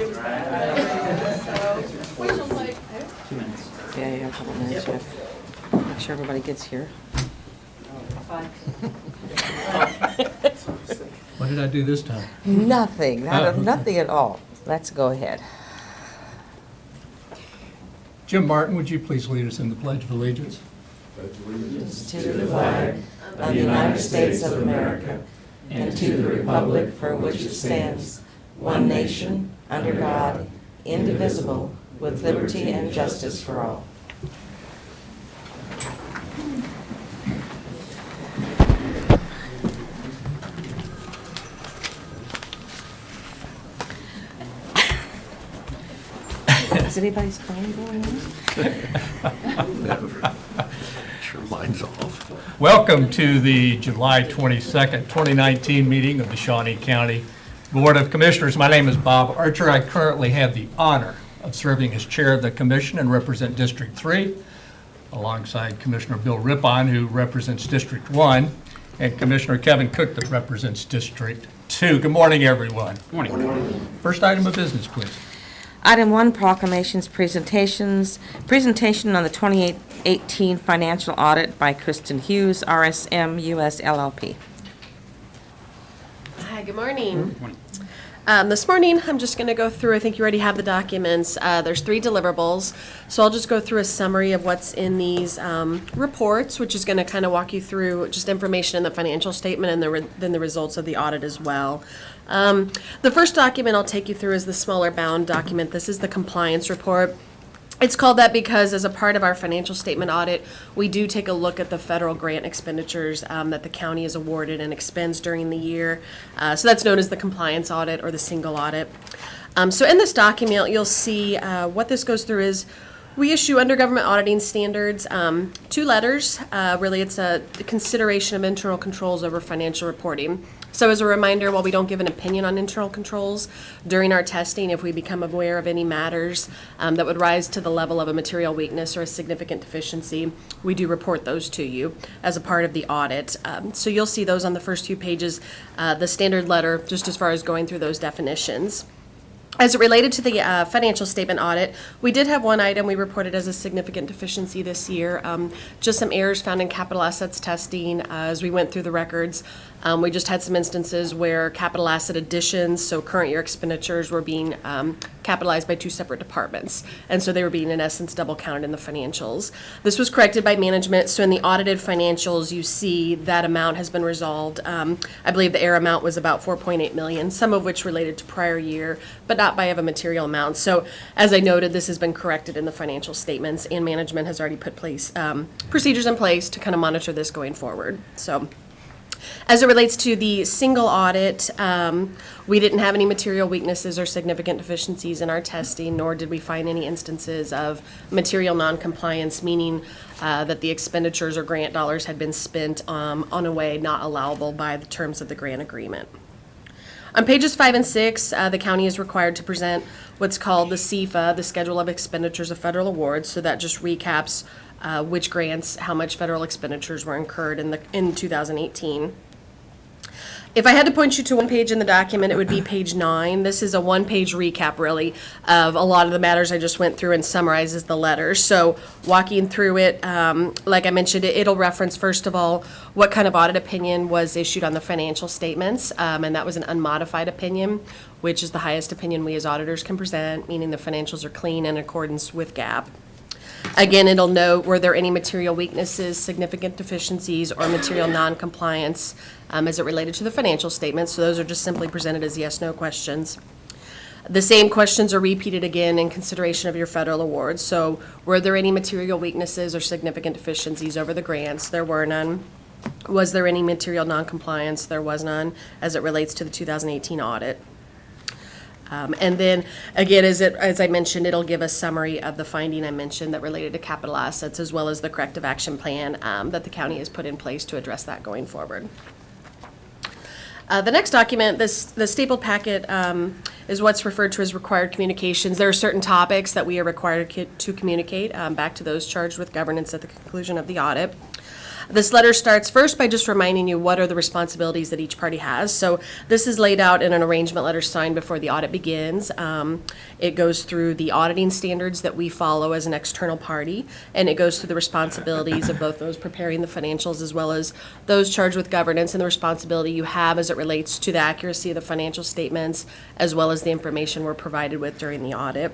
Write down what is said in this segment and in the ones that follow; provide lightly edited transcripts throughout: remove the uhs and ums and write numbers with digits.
Yeah, a couple minutes. Yeah. Make sure everybody gets here. What did I do this time? Nothing. Nothing at all. Let's go ahead. Jim Martin, would you please lead us in the Pledge of Allegiance? To the flag of the United States of America and to the republic for which it stands, one nation, under God, indivisible, with liberty and justice for all. Is anybody's phone going on? Sure, mine's off. Welcome to the July 22nd, 2019 meeting of the Shawnee County Board of Commissioners. My name is Bob Archer. I currently have the honor of serving as chair of the commission and represent District 3, alongside Commissioner Bill Rippon, who represents District 1, and Commissioner Kevin Cook, that represents District 2. Good morning, everyone. Morning. First item of business, please. Item 1, proclamations, presentations. Presentation on the 2018 financial audit by Kristen Hughes, RSM US LLP. Hi, good morning. This morning, I'm just going to go through, I think you already have the documents. There's 3 deliverables, so I'll just go through a summary of what's in these reports, which is going to kind of walk you through just information in the financial statement and then the results of the audit as well. The first document I'll take you through is the smaller bound document. This is the compliance report. It's called that because as a part of our financial statement audit, we do take a look at the federal grant expenditures that the county is awarded and expends during the year. So that's known as the compliance audit or the single audit. So in this document, you'll see what this goes through is we issue under government auditing standards 2 letters. Really, it's a consideration of internal controls over financial reporting. So as a reminder, while we don't give an opinion on internal controls, during our testing, if we become aware of any matters that would rise to the level of a material weakness or a significant deficiency, we do report those to you as a part of the audit. So you'll see those on the first few pages, the standard letter, just as far as going through those definitions. As it related to the financial statement audit, we did have one item we reported as a significant deficiency this year, just some errors found in capital assets testing as we went through the records. We just had some instances where capital asset additions, so current year expenditures, were being capitalized by 2 separate departments, and so they were being in essence double counted in the financials. This was corrected by management, so in the audited financials you see that amount has been resolved. I believe the error amount was about $4.8 million, some of which related to prior year, but not by a material amount. So as I noted, this has been corrected in the financial statements, and management has already put procedures in place to kind of monitor this going forward. So as it relates to the single audit, we didn't have any material weaknesses or significant deficiencies in our testing, nor did we find any instances of material noncompliance, meaning that the expenditures or grant dollars had been spent on a way not allowable by the terms of the grant agreement. On pages 5 and 6, the county is required to present what's called the CFA, the Schedule of Expenditures of Federal Awards. So that just recaps which grants, how much federal expenditures were incurred in 2018. If I had to point you to one page in the document, it would be page 9. This is a 1-page recap, really, of a lot of the matters I just went through and summarizes the letters. So walking through it, like I mentioned, it'll reference, first of all, what kind of audit opinion was issued on the financial statements, and that was an unmodified opinion, which is the highest opinion we as auditors can present, meaning the financials are clean in accordance with GAAP. Again, it'll note, were there any material weaknesses, significant deficiencies, or material non-compliance as it related to the financial statements. So those are just simply presented as yes/no questions. The same questions are repeated again in consideration of your federal awards. So were there any material weaknesses or significant deficiencies over the grants? There were none. Was there any material non-compliance? There was none as it relates to the 2018 audit. And then, again, as I mentioned, it'll give a summary of the finding I mentioned that related to capital assets, as well as the corrective action plan that the county has put in place to address that going forward. The next document, the stapled packet, is what's referred to as required communications. There are certain topics that we are required to communicate back to those charged with governance at the conclusion of the audit. This letter starts first by just reminding you what are the responsibilities that each party has. So this is laid out in an arrangement letter signed before the audit begins. It goes through the auditing standards that we follow as an external party, and it goes through the responsibilities of both those preparing the financials as well as those charged with governance and the responsibility you have as it relates to the accuracy of the financial statements as well as the information we're provided with during the audit.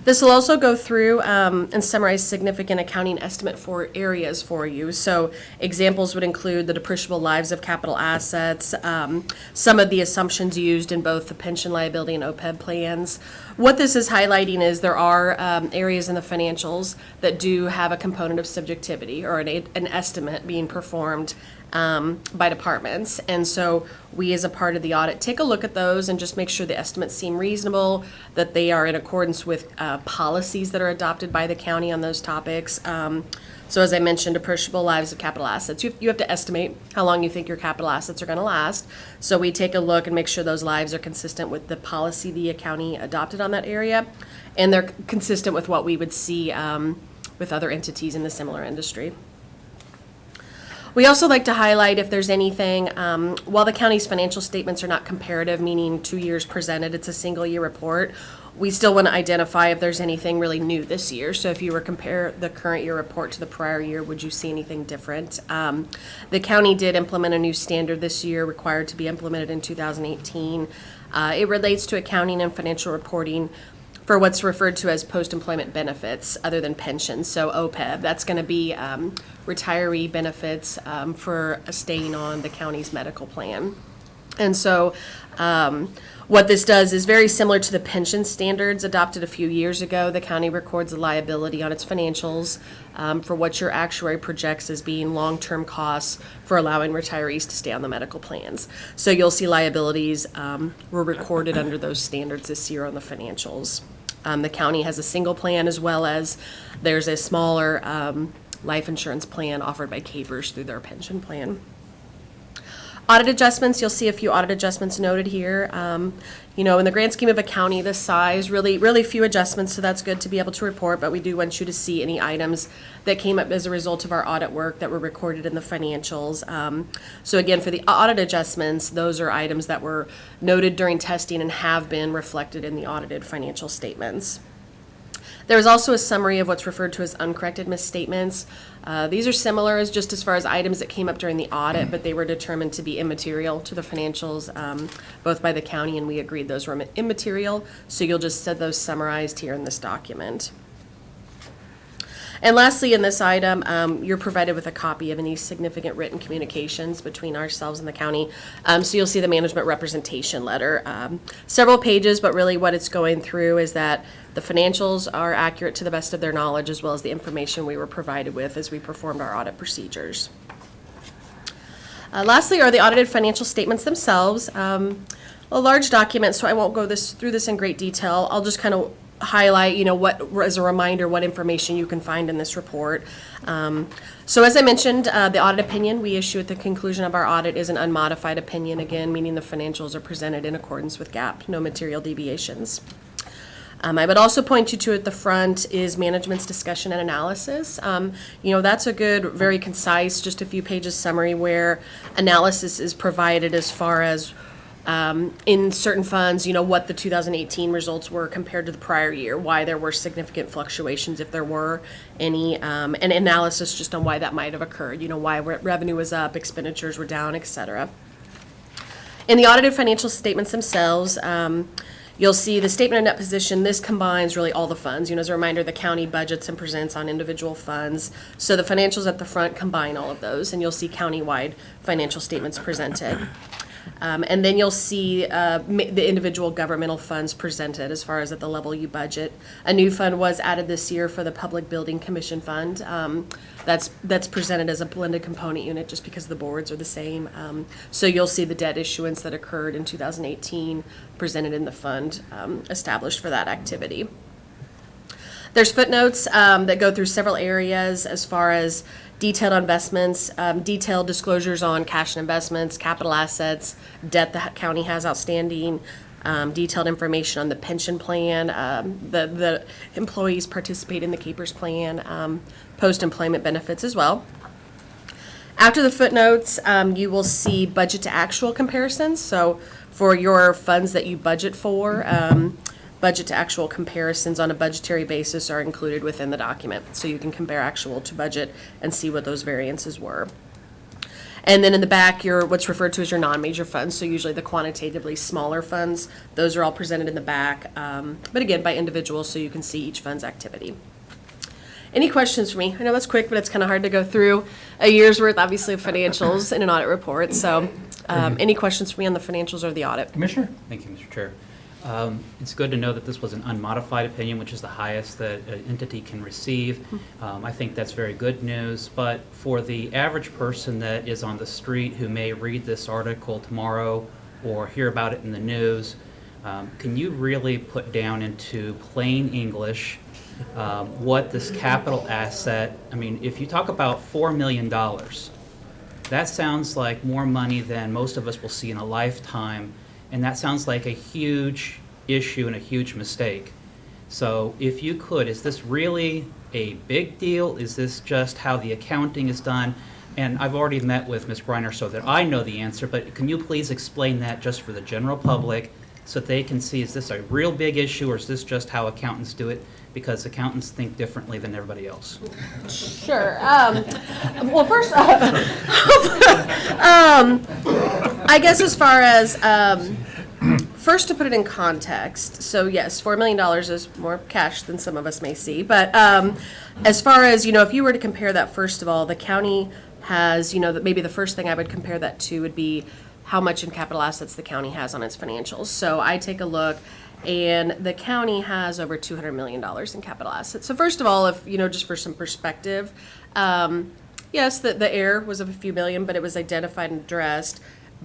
This will also go through and summarize significant accounting estimate for areas for you. So examples would include the depreciable lives of capital assets, some of the assumptions used in both the pension liability and OPEB plans. What this is highlighting is there are areas in the financials that do have a component of subjectivity or an estimate being performed by departments. And so we, as a part of the audit, take a look at those and just make sure the estimates seem reasonable, that they are in accordance with policies that are adopted by the county on those topics. So as I mentioned, depreciable lives of capital assets. You have to estimate how long you think your capital assets are going to last. So we take a look and make sure those lives are consistent with the policy the county adopted on that area, and they're consistent with what we would see with other entities in the similar industry. We also like to highlight if there's anything, while the county's financial statements are not comparative, meaning 2 years presented, it's a single year report, we still want to identify if there's anything really new this year. So if you were to compare the current year report to the prior year, would you see anything different? The county did implement a new standard this year, required to be implemented in 2018. It relates to accounting and financial reporting for what's referred to as post-employment benefits other than pensions. So OPEB, that's going to be retiree benefits for staying on the county's medical plan. And so what this does is very similar to the pension standards adopted a few years ago. The county records a liability on its financials for what your actuary projects as being long-term costs for allowing retirees to stay on the medical plans. So you'll see liabilities were recorded under those standards this year on the financials. The county has a single plan as well as there's a smaller life insurance plan offered by Capers through their pension plan. Audit adjustments, you'll see a few audit adjustments noted here. In the grand scheme of a county this size, really few adjustments, so that's good to be able to report, but we do want you to see any items that came up as a result of our audit work that were recorded in the financials. So again, for the audit adjustments, those are items that were noted during testing and have been reflected in the audited financial statements. There is also a summary of what's referred to as uncorrected misstatements. These are similar as far as items that came up during the audit, but they were determined to be immaterial to the financials, both by the county, and we agreed those were immaterial. So you'll just see those summarized here in this document. And lastly, in this item, you're provided with a copy of any significant written communications between ourselves and the county. So you'll see the management representation letter. Several pages, but really what it's going through is that the financials are accurate to the best of their knowledge, as well as the information we were provided with as we performed our audit procedures. Lastly are the audited financial statements themselves. A large document, so I won't go through this in great detail. I'll just kind of highlight, as a reminder, what information you can find in this report. So as I mentioned, the audit opinion we issue at the conclusion of our audit is an unmodified opinion, again, meaning the financials are presented in accordance with GAAP, no material deviations. I would also point you to at the front is management's discussion and analysis. That's a good, very concise, just a few pages summary where analysis is provided as far as in certain funds, what the 2018 results were compared to the prior year, why there were significant fluctuations, if there were any, and analysis just on why that might have occurred, why revenue was up, expenditures were down, etc. In the audited financial statements themselves, you'll see the statement of net position. This combines really all the funds. As a reminder, the county budgets and presents on individual funds. So the financials at the front combine all of those, and you'll see county-wide financial statements presented. And then you'll see the individual governmental funds presented as far as at the level you budget. A new fund was added this year for the Public Building Commission Fund. That's presented as a blended component unit just because the boards are the same. So you'll see the debt issuance that occurred in 2018 presented in the fund established for that activity. There's footnotes that go through several areas as far as detailed investments, detailed disclosures on cash and investments, capital assets, debt the county has outstanding, detailed information on the pension plan, the employees participate in the Capers plan, post-employment benefits as well. After the footnotes, you will see budget to actual comparisons. So for your funds that you budget for, budget to actual comparisons on a budgetary basis are included within the document. So you can compare actual to budget and see what those variances were. And then in the back, your what's referred to as your non-major funds, so usually the quantitatively smaller funds, those are all presented in the back, but again, by individual, so you can see each fund's activity. Any questions for me? I know that's quick, but it's kind of hard to go through a year's worth, obviously, of financials in an audit report. So any questions for me on the financials or the audit? Commissioner? Thank you, Mr. Chair. It's good to know that this was an unmodified opinion, which is the highest that an entity can receive. I think that's very good news, but for the average person that is on the street who may read this article tomorrow or hear about it in the news, can you really put down into plain English what this capital asset, I mean, if you talk about $4 million, that sounds like more money than most of us will see in a lifetime. And that sounds like a huge issue and a huge mistake. So if you could, is this really a big deal? Is this just how the accounting is done? And I've already met with Ms. Greiner so that I know the answer, but can you please explain that just for the general public so that they can see, is this a real big issue or is this just how accountants do it? Because accountants think differently than everybody else. Sure. Well, first, I guess as far as, first to put it in context, so yes, $4 million is more cash than some of us may see, but as far as, if you were to compare that, first of all, the county has, maybe the first thing I would compare that to would be how much in capital assets the county has on its financials. So I take a look, and the county has over $200 million in capital assets. So first of all, if, just for some perspective, yes, the error was of a few million, but it was identified and addressed.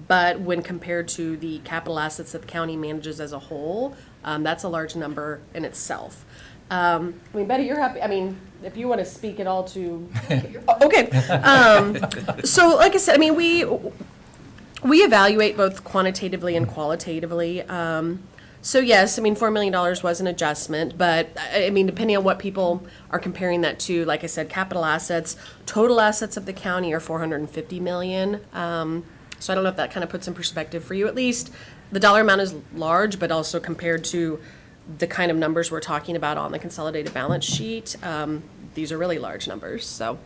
But when compared to the capital assets that the county manages as a whole, that's a large number in itself. Betty, you're happy. If you want to speak at all to, okay. So like I said, we evaluate both quantitatively and qualitatively. So yes, $4 million was an adjustment, but depending on what people are comparing that to, like I said, capital assets, total assets of the county are $450 million. So I don't know if that kind of puts in perspective for you. At least the dollar amount is large, but also compared to the kind of numbers we're talking about on the consolidated balance sheet, these are really large numbers. So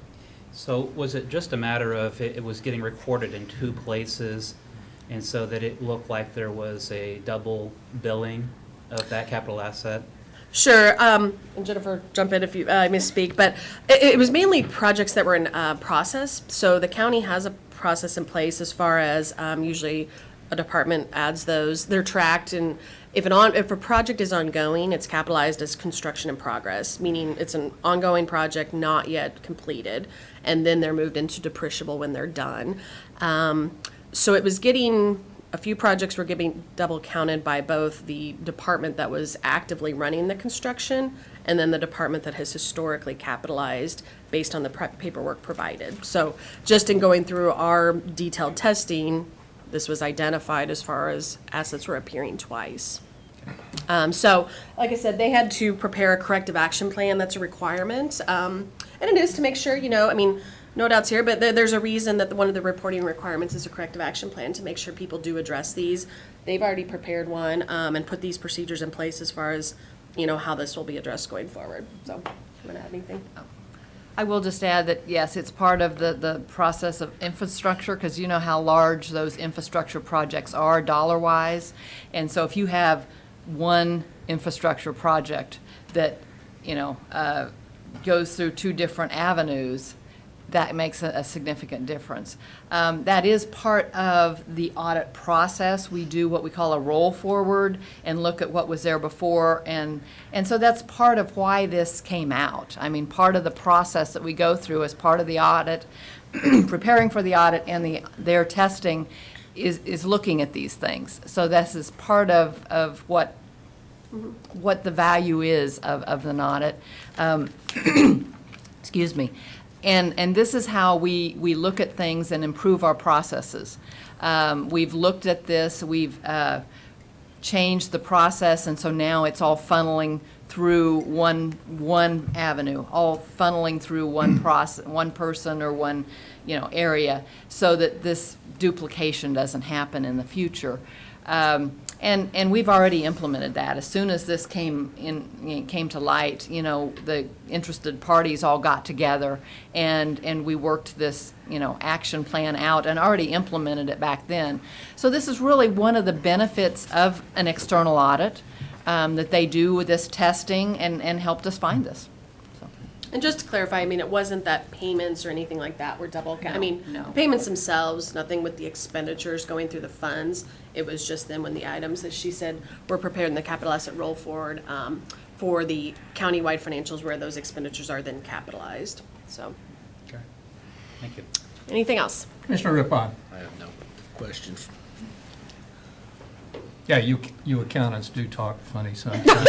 was it just a matter of it was getting recorded in two places, and so that it looked like there was a double billing of that capital asset? Sure. And Jennifer, jump in if you misspeak, but it was mainly projects that were in process. So the county has a process in place as far as usually a department adds those. They're tracked, and if a project is ongoing, it's capitalized as construction in progress, meaning it's an ongoing project not yet completed, and then they're moved into depreciable when they're done. So it was a few projects were getting double counted by both the department that was actively running the construction and then the department that has historically capitalized based on the paperwork provided. So just in going through our detailed testing, this was identified as far as assets were appearing twice. So, like I said, they had to prepare a corrective action plan. That's a requirement. And it is to make sure, no doubts here, but there's a reason that one of the reporting requirements is a corrective action plan to make sure people do address these. They've already prepared one and put these procedures in place as far as, how this will be addressed going forward. So, you want to add anything? I will just add that, yes, it's part of the process of infrastructure, because you know how large those infrastructure projects are dollar-wise. And so if you have one infrastructure project that, goes through two different avenues, that makes a significant difference. That is part of the audit process. We do what we call a roll forward and look at what was there before, and so that's part of why this came out. Part of the process that we go through as part of the audit, preparing for the audit and their testing is looking at these things. So this is part of what the value is of an audit. Excuse me. And this is how we look at things and improve our processes. We've looked at this, we've changed the process, and so now it's all funneling through one avenue, all funneling through one process, one person or one, area, so that this duplication doesn't happen in the future. And we've already implemented that. As soon as this came to light, the interested parties all got together and we worked this, action plan out and already implemented it back then. So this is really one of the benefits of an external audit, that they do with this testing and helped us find this. So. And just to clarify, I mean, it wasn't that payments or anything like that were double, I mean, no. the payments themselves, nothing with the expenditures going through the funds. It was just then when the items that she said were prepared in the capital asset roll forward, for the countywide financials where those expenditures are then capitalized, so. Okay. Thank you. Anything else? Commissioner Rippon. I have no questions. Yeah, you accountants do talk funny sometimes.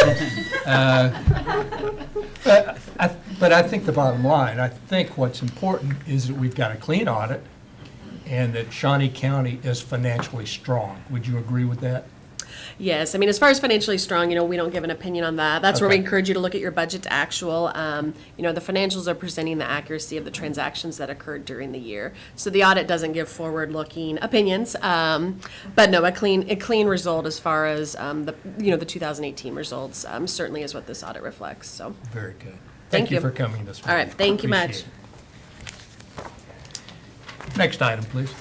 But I think the bottom line, I think what's important is that we've got a clean audit and that Shawnee County is financially strong. Would you agree with that? Yes, I mean, as far as financially strong, we don't give an opinion on that. That's where we Okay. encourage you to look at your budget to actual. The financials are presenting the accuracy of the transactions that occurred during the year. So the audit doesn't give forward-looking opinions, but no, a clean result as far as the 2018 results certainly is what this audit reflects. So, Very good. Thank you. For coming this all morning. right, thank you much. Appreciate it. Next item, please.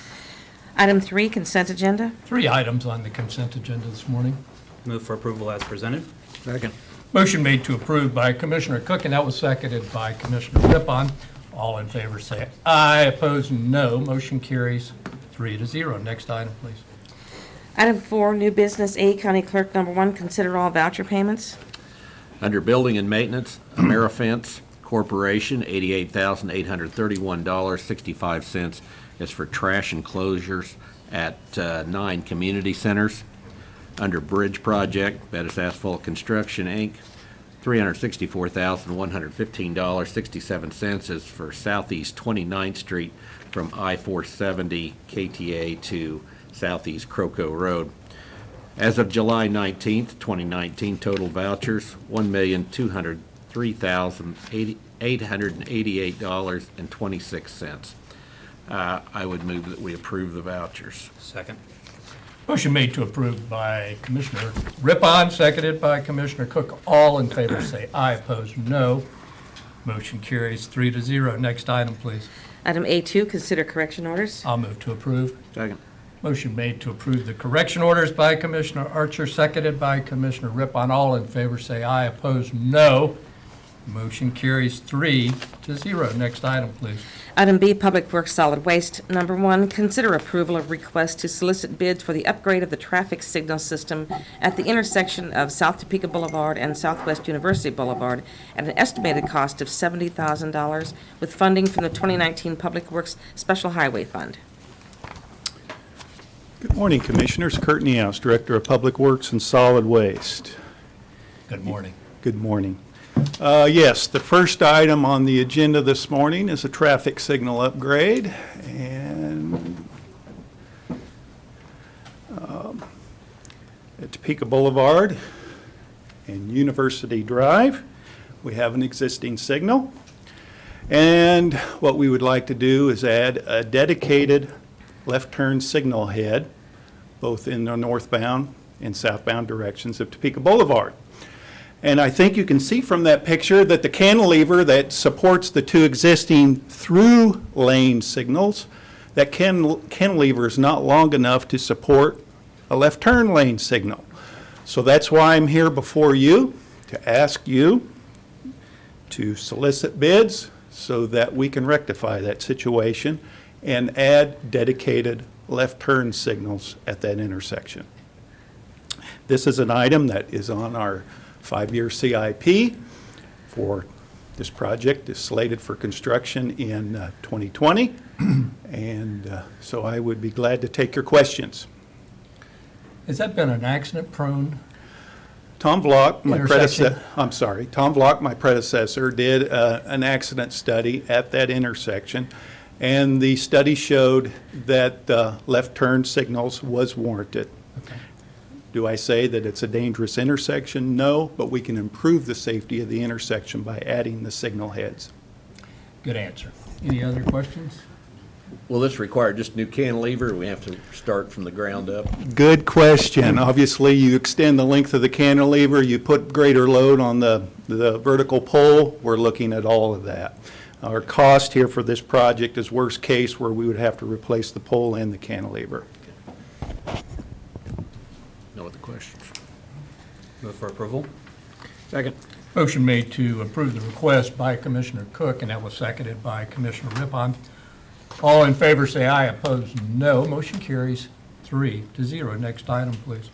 Item 3, consent agenda. 3 items on the consent agenda this morning. Move for approval as presented. Second. Motion made to approve by Commissioner Cook, and that was seconded by Commissioner Rippon. All in favor say aye. Opposed, no. Motion carries 3-0. Next item, please. Item 4, new business. A, County Clerk number 1, consider all voucher payments. Under Building and Maintenance, Amerifence Corporation, $88,831.65 is for trash enclosures at 9 community centers. Under Bridge Project, Bettis Asphalt Construction, Inc., $364,115.67 is for Southeast 29th Street from I-470 KTA to Southeast Croco Road. As of July 19th, 2019, total vouchers, $1,203,888.26. I would move that we approve the vouchers. Second. Motion made to approve by Commissioner Rippon, seconded by Commissioner Cook. All in favor say aye. Opposed, no. Motion carries 3-0. Next item, please. Item A2, consider correction orders. I'll move to approve. Second. Motion made to approve the correction orders by Commissioner Archer, seconded by Commissioner Rippon. All in favor say aye. Opposed, no. Motion carries 3-0. Next item, please. Item B, Public Works Solid Waste. Number 1, consider approval of request to solicit bids for the upgrade of the traffic signal system at the intersection of South Topeka Boulevard and Southwest University Boulevard at an estimated cost of $70,000 with funding from the 2019 Public Works Special Highway Fund. Good morning, Commissioners. Kurt Niehaus, Director of Public Works and Solid Waste. Good morning. Good morning. Yes, the first item on the agenda this morning is a traffic signal upgrade. And at Topeka Boulevard and University Drive, we have an existing signal. And what we would like to do is add a dedicated left turn signal head, both in the northbound and southbound directions of Topeka Boulevard. And I think you can see from that picture that the cantilever that supports the 2 existing through lane signals, that cantilever is not long enough to support a left turn lane signal. So that's why I'm here before you to ask you to solicit bids so that we can rectify that situation and add dedicated left turn signals at that intersection. This is an item that is on our 5-year CIP for this project is slated for construction in 2020. And so I would be glad to take your questions. Has that been an accident-prone? Tom Vlock, my Intersection. predecessor, Tom Vlock, my predecessor, did an accident study at that intersection. And the study showed that left turn signals was warranted. Okay. Do I say that it's a dangerous intersection? No, but we can improve the safety of the intersection by adding the signal heads. Good answer. Any other questions? Will this require just new cantilever? We have to start from the ground up? Good question. Obviously, you extend the length of the cantilever, you put greater load on the vertical pole. We're looking at all of that. Our cost here for this project is worst case where we would have to replace the pole and the cantilever. No other questions? Move for approval? Second. Motion made to approve the request by Commissioner Cook, and that was seconded by Commissioner Rippon. All in favor say aye, opposed no. Motion carries 3-0. Next item, please.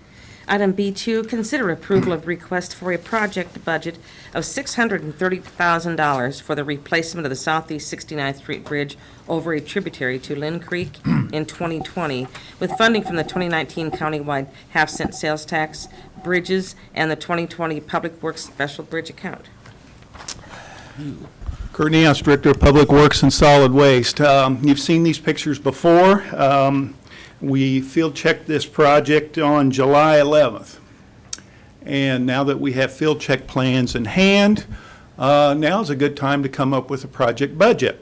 Item B2, consider approval of request for a project budget of $630,000 for the replacement of the Southeast 69th Street Bridge over a tributary to Lynn Creek in 2020, with funding from the 2019 countywide half-cent sales tax, bridges, and the 2020 Public Works Special Bridge account. Kurt Neos, Director of Public Works and Solid Waste. You've seen these pictures before. We field checked this project on July 11th. And now that we have field check plans in hand, now is a good time to come up with a project budget.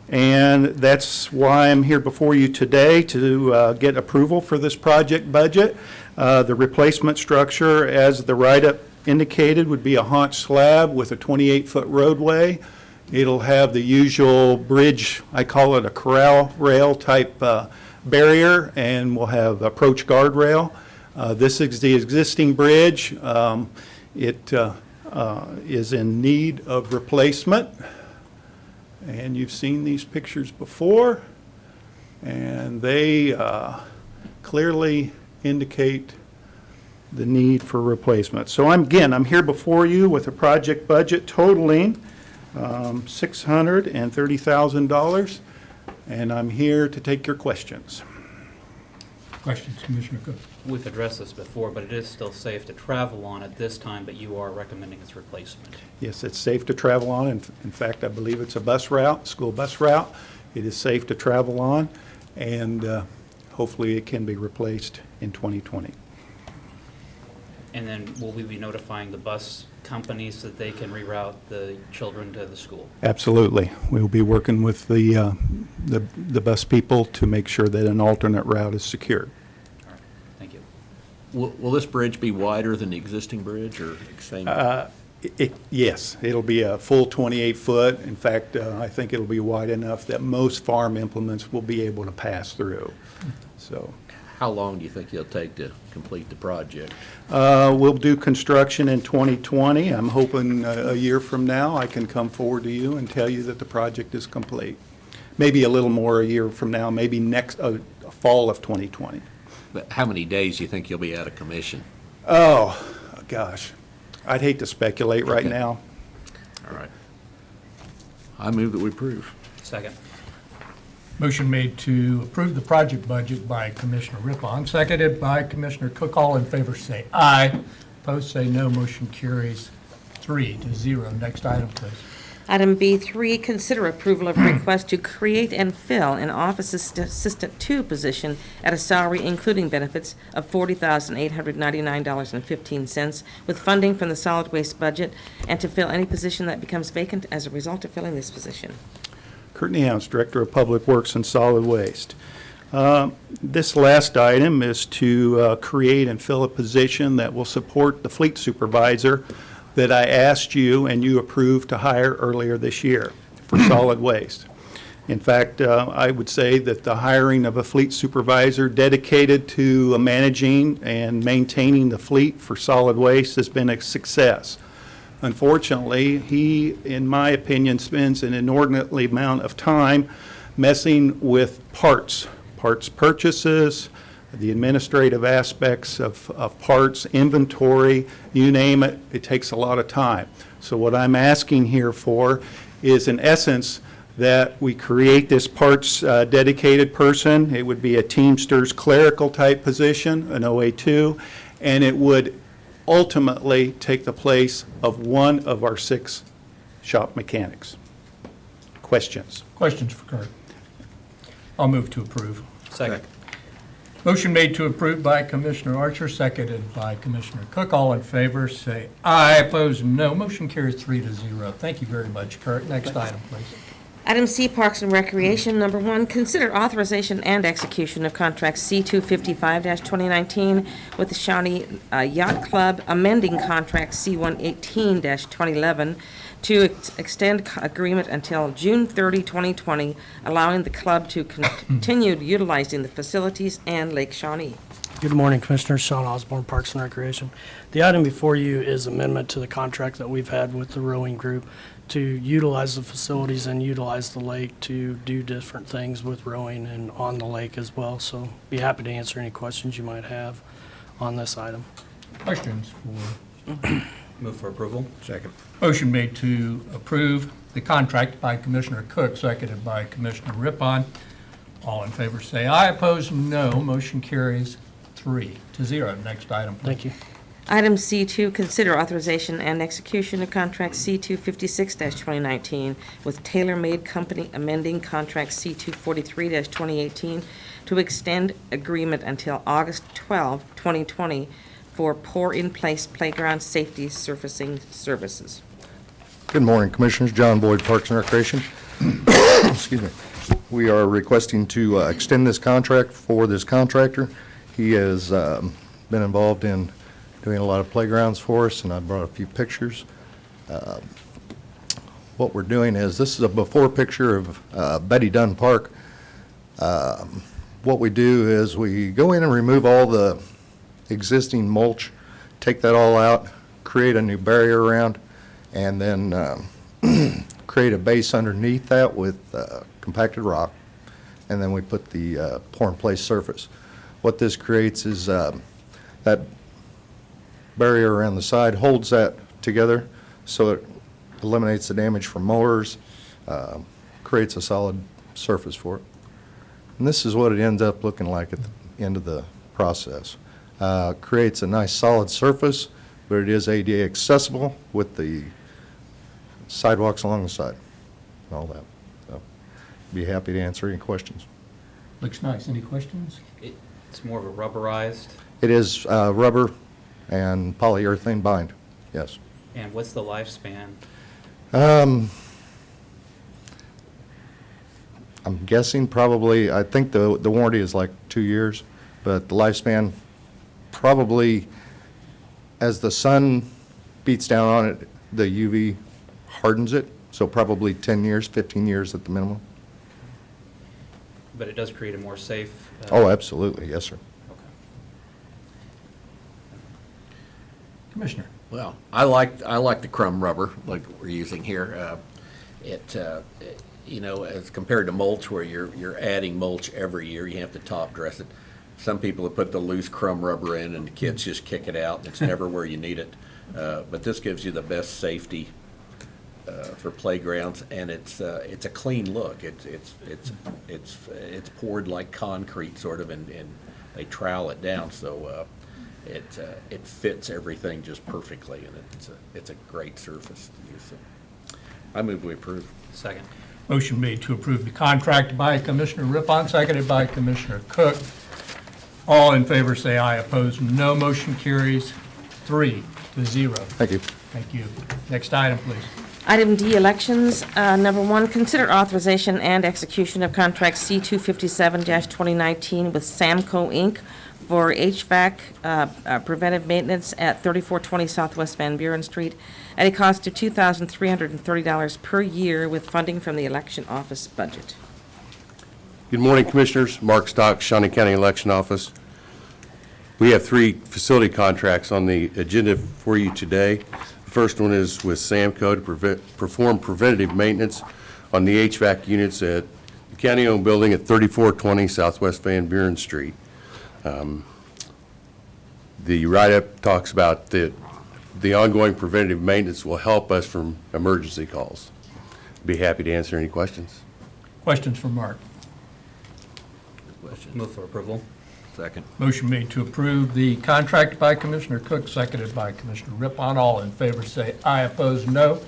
And that's why I'm here before you today to get approval for this project budget. The replacement structure, as the write-up indicated, would be a haunch slab with a 28-foot roadway. It'll have the usual bridge, I call it a corral rail type barrier, and we'll have approach guardrail. This is the existing bridge. It is in need of replacement. And you've seen these pictures before, and they clearly indicate the need for replacement. So I'm here before you with a project budget totaling $630,000, and I'm here to take your questions. Questions, Commissioner Cook? We've addressed this before, but it is still safe to travel on at this time, but you are recommending its replacement. Yes, it's safe to travel on. In fact, I believe it's a bus route, school bus route. It is safe to travel on, and hopefully it can be replaced in 2020. And then will we be notifying the bus companies that they can reroute the children to the school? Absolutely. We'll be working with the bus people to make sure that an alternate route is secured. All right, thank you. Will this bridge be wider than the existing bridge or same? Yes, it'll be a full 28-foot. In fact, I think it'll be wide enough that most farm implements will be able to pass through. So, How long do you think it'll take to complete the project? we'll do construction in 2020. I'm hoping a year from now I can come forward to you and tell you that the project is complete. Maybe a little more a year from now, maybe next fall of 2020. But how many days do you think you'll be out of commission? Oh, gosh. I'd hate to speculate right Okay. now. All right. I move that we approve. Second. Motion made to approve the project budget by Commissioner Rippon, seconded by Commissioner Cook. All in favor say aye. Opposed say no. Motion carries 3-0. Next item, please. Item B3, consider approval of request to create and fill an office assistant 2 position at a salary including benefits of $40,899.15 with funding from the solid waste budget, and to fill any position that becomes vacant as a result of filling this position. Kurt Neos, Director of Public Works and Solid Waste. This last item is to create and fill a position that will support the fleet supervisor that I asked you and you approved to hire earlier this year for solid waste. In fact, I would say that the hiring of a fleet supervisor dedicated to managing and maintaining the fleet for solid waste has been a success. Unfortunately, he, in my opinion, spends an inordinate amount of time messing with parts purchases, the administrative aspects of parts, inventory, you name it, it takes a lot of time. So what I'm asking here for is, in essence, that we create this parts dedicated person. It would be a Teamsters clerical type position, an OA2, and it would ultimately take the place of one of our 6 shop mechanics. Questions? Questions for Kurt? I'll move to approve. Second. Motion made to approve by Commissioner Archer, seconded by Commissioner Cook. All in favor, say aye. Opposed, no. Motion carries 3-0. Thank you very much, Kurt. Next item, please. Item C, Parks and Recreation. Number 1, consider authorization and execution of contract C-255-2019 with the Shawnee Yacht Club, amending contract C-118-2011 to extend agreement until June 30, 2020, allowing the club to continue utilizing the facilities and Lake Shawnee. Good morning, Commissioners. Sean Osborne, Parks and Recreation. The item before you is amendment to the contract that we've had with the rowing group to utilize the facilities and utilize the lake to do different things with rowing and on the lake as well. So be happy to answer any questions you might have on this item. Questions for Move for approval. Second. Motion made to approve the contract by Commissioner Cook, seconded by Commissioner Rippon. All in favor say aye. Opposed, no. Motion carries 3-0. Next item, please. Thank you. Item C2, consider authorization and execution of contract C-256-2019 with Tailor Made Company, amending contract C-243-2018 to extend agreement until August 12, 2020 for pour-in-place playground safety surfacing services. Good morning, Commissioners. John Boyd, Parks and Recreation. Excuse me. We are requesting to extend this contract for this contractor. He has been involved in doing a lot of playgrounds for us, and I brought a few pictures. What we're doing is, this is a before picture of Betty Dunn Park. What we do is we go in and remove all the existing mulch, take that all out, create a new barrier around, and then create a base underneath that with compacted rock, and then we put the pour-in-place surface. What this creates is that barrier around the side holds that together, so it eliminates the damage from mowers, creates a solid surface for it. And this is what it ends up looking like at the end of the process. Creates a nice solid surface, but it is ADA accessible with the sidewalks along the side and all that. So, be happy to answer any questions. Looks nice. Any questions? It's more of a rubberized. It is rubber and polyurethane bind, yes. And what's the lifespan? I'm guessing probably, I think the warranty is like 2 years, but the lifespan probably, as the sun beats down on it, the UV hardens it, so probably 10 years, 15 years at the minimum. But it does create a more safe. Oh, absolutely, yes, sir. Okay. Commissioner. Well, I like the crumb rubber like we're using here. As compared to mulch, where you're adding mulch every year, you have to top dress it. Some people have put the loose crumb rubber in, and the kids just kick it out, and it's never where you need it. But this gives you the best safety for playgrounds, and it's a clean look. It's poured like concrete, sort of, and they trowel it down, so it fits everything just perfectly, and it's a great surface to use. So I move we approve. Second. Motion made to approve the contract by Commissioner Rippon, seconded by Commissioner Cook. All in favor say aye. Opposed, no. Motion carries 3-0. Thank you. Thank you. Next item, please. Item D, elections. Number 1, consider authorization and execution of contract C-257-2019 with Samco, Inc. for HVAC preventive maintenance at 3420 Southwest Van Buren Street at a cost of $2,330 per year with funding from the election office budget. Good morning, Commissioners. Mark Stock, Shawnee County Election Office. We have 3 facility contracts on the agenda for you today. The first one is with Samco to perform preventative maintenance on the HVAC units at the county-owned building at 3420 Southwest Van Buren Street. The write-up talks about the ongoing preventative maintenance will help us from emergency calls. Be happy to answer any questions. Questions for Mark? Move for approval. Second. Motion made to approve the contract by Commissioner Cook, seconded by Commissioner Rippon. All in favor say aye. Opposed, no.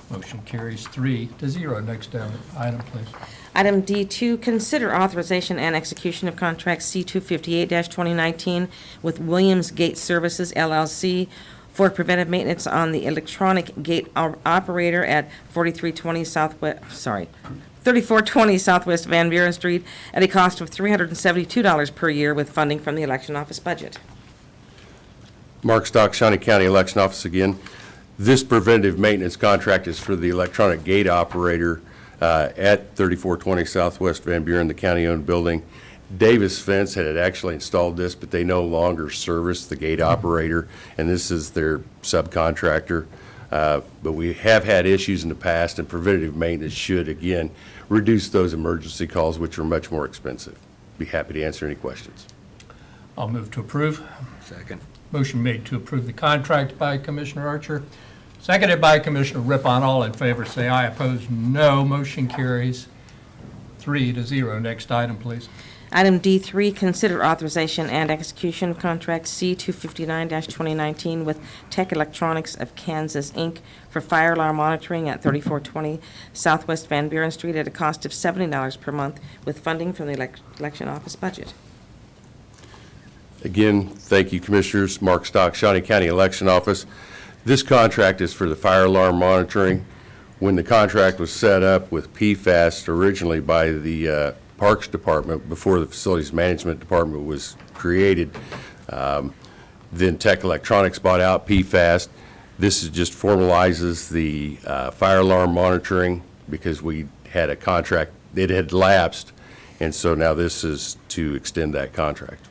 Motion carries 3-0. Next item, please. Item D2, consider authorization and execution of contract C-258-2019 with Williams Gate Services LLC for preventive maintenance on the electronic gate operator at 3420 Southwest Van Buren Street at a cost of $372 per year with funding from the election office budget. Mark Stock, Shawnee County Election Office again. This preventative maintenance contract is for the electronic gate operator at 3420 Southwest Van Buren, the county-owned building. Davis Fence had actually installed this, but they no longer service the gate operator, and this is their subcontractor. But we have had issues in the past, and preventative maintenance should, again, reduce those emergency calls, which are much more expensive. Be happy to answer any questions. I'll move to approve. Second. Motion made to approve the contract by Commissioner Archer, seconded by Commissioner Rippon. All in favor say aye. Opposed, no. Motion carries 3-0. Next item, please. Item D3, consider authorization and execution of contract C-259-2019 with Tech Electronics of Kansas, Inc. for fire alarm monitoring at 3420 Southwest Van Buren Street at a cost of $70 per month with funding from the election office budget. Again, thank you, Commissioners. Mark Stock, Shawnee County Election Office. This contract is for the fire alarm monitoring. When the contract was set up with PFAS originally by the Parks Department, before the Facilities Management Department was created, then Tech Electronics bought out PFAS. This is just formalizes the fire alarm monitoring because we had a contract, it had lapsed, and so now this is to extend that contract.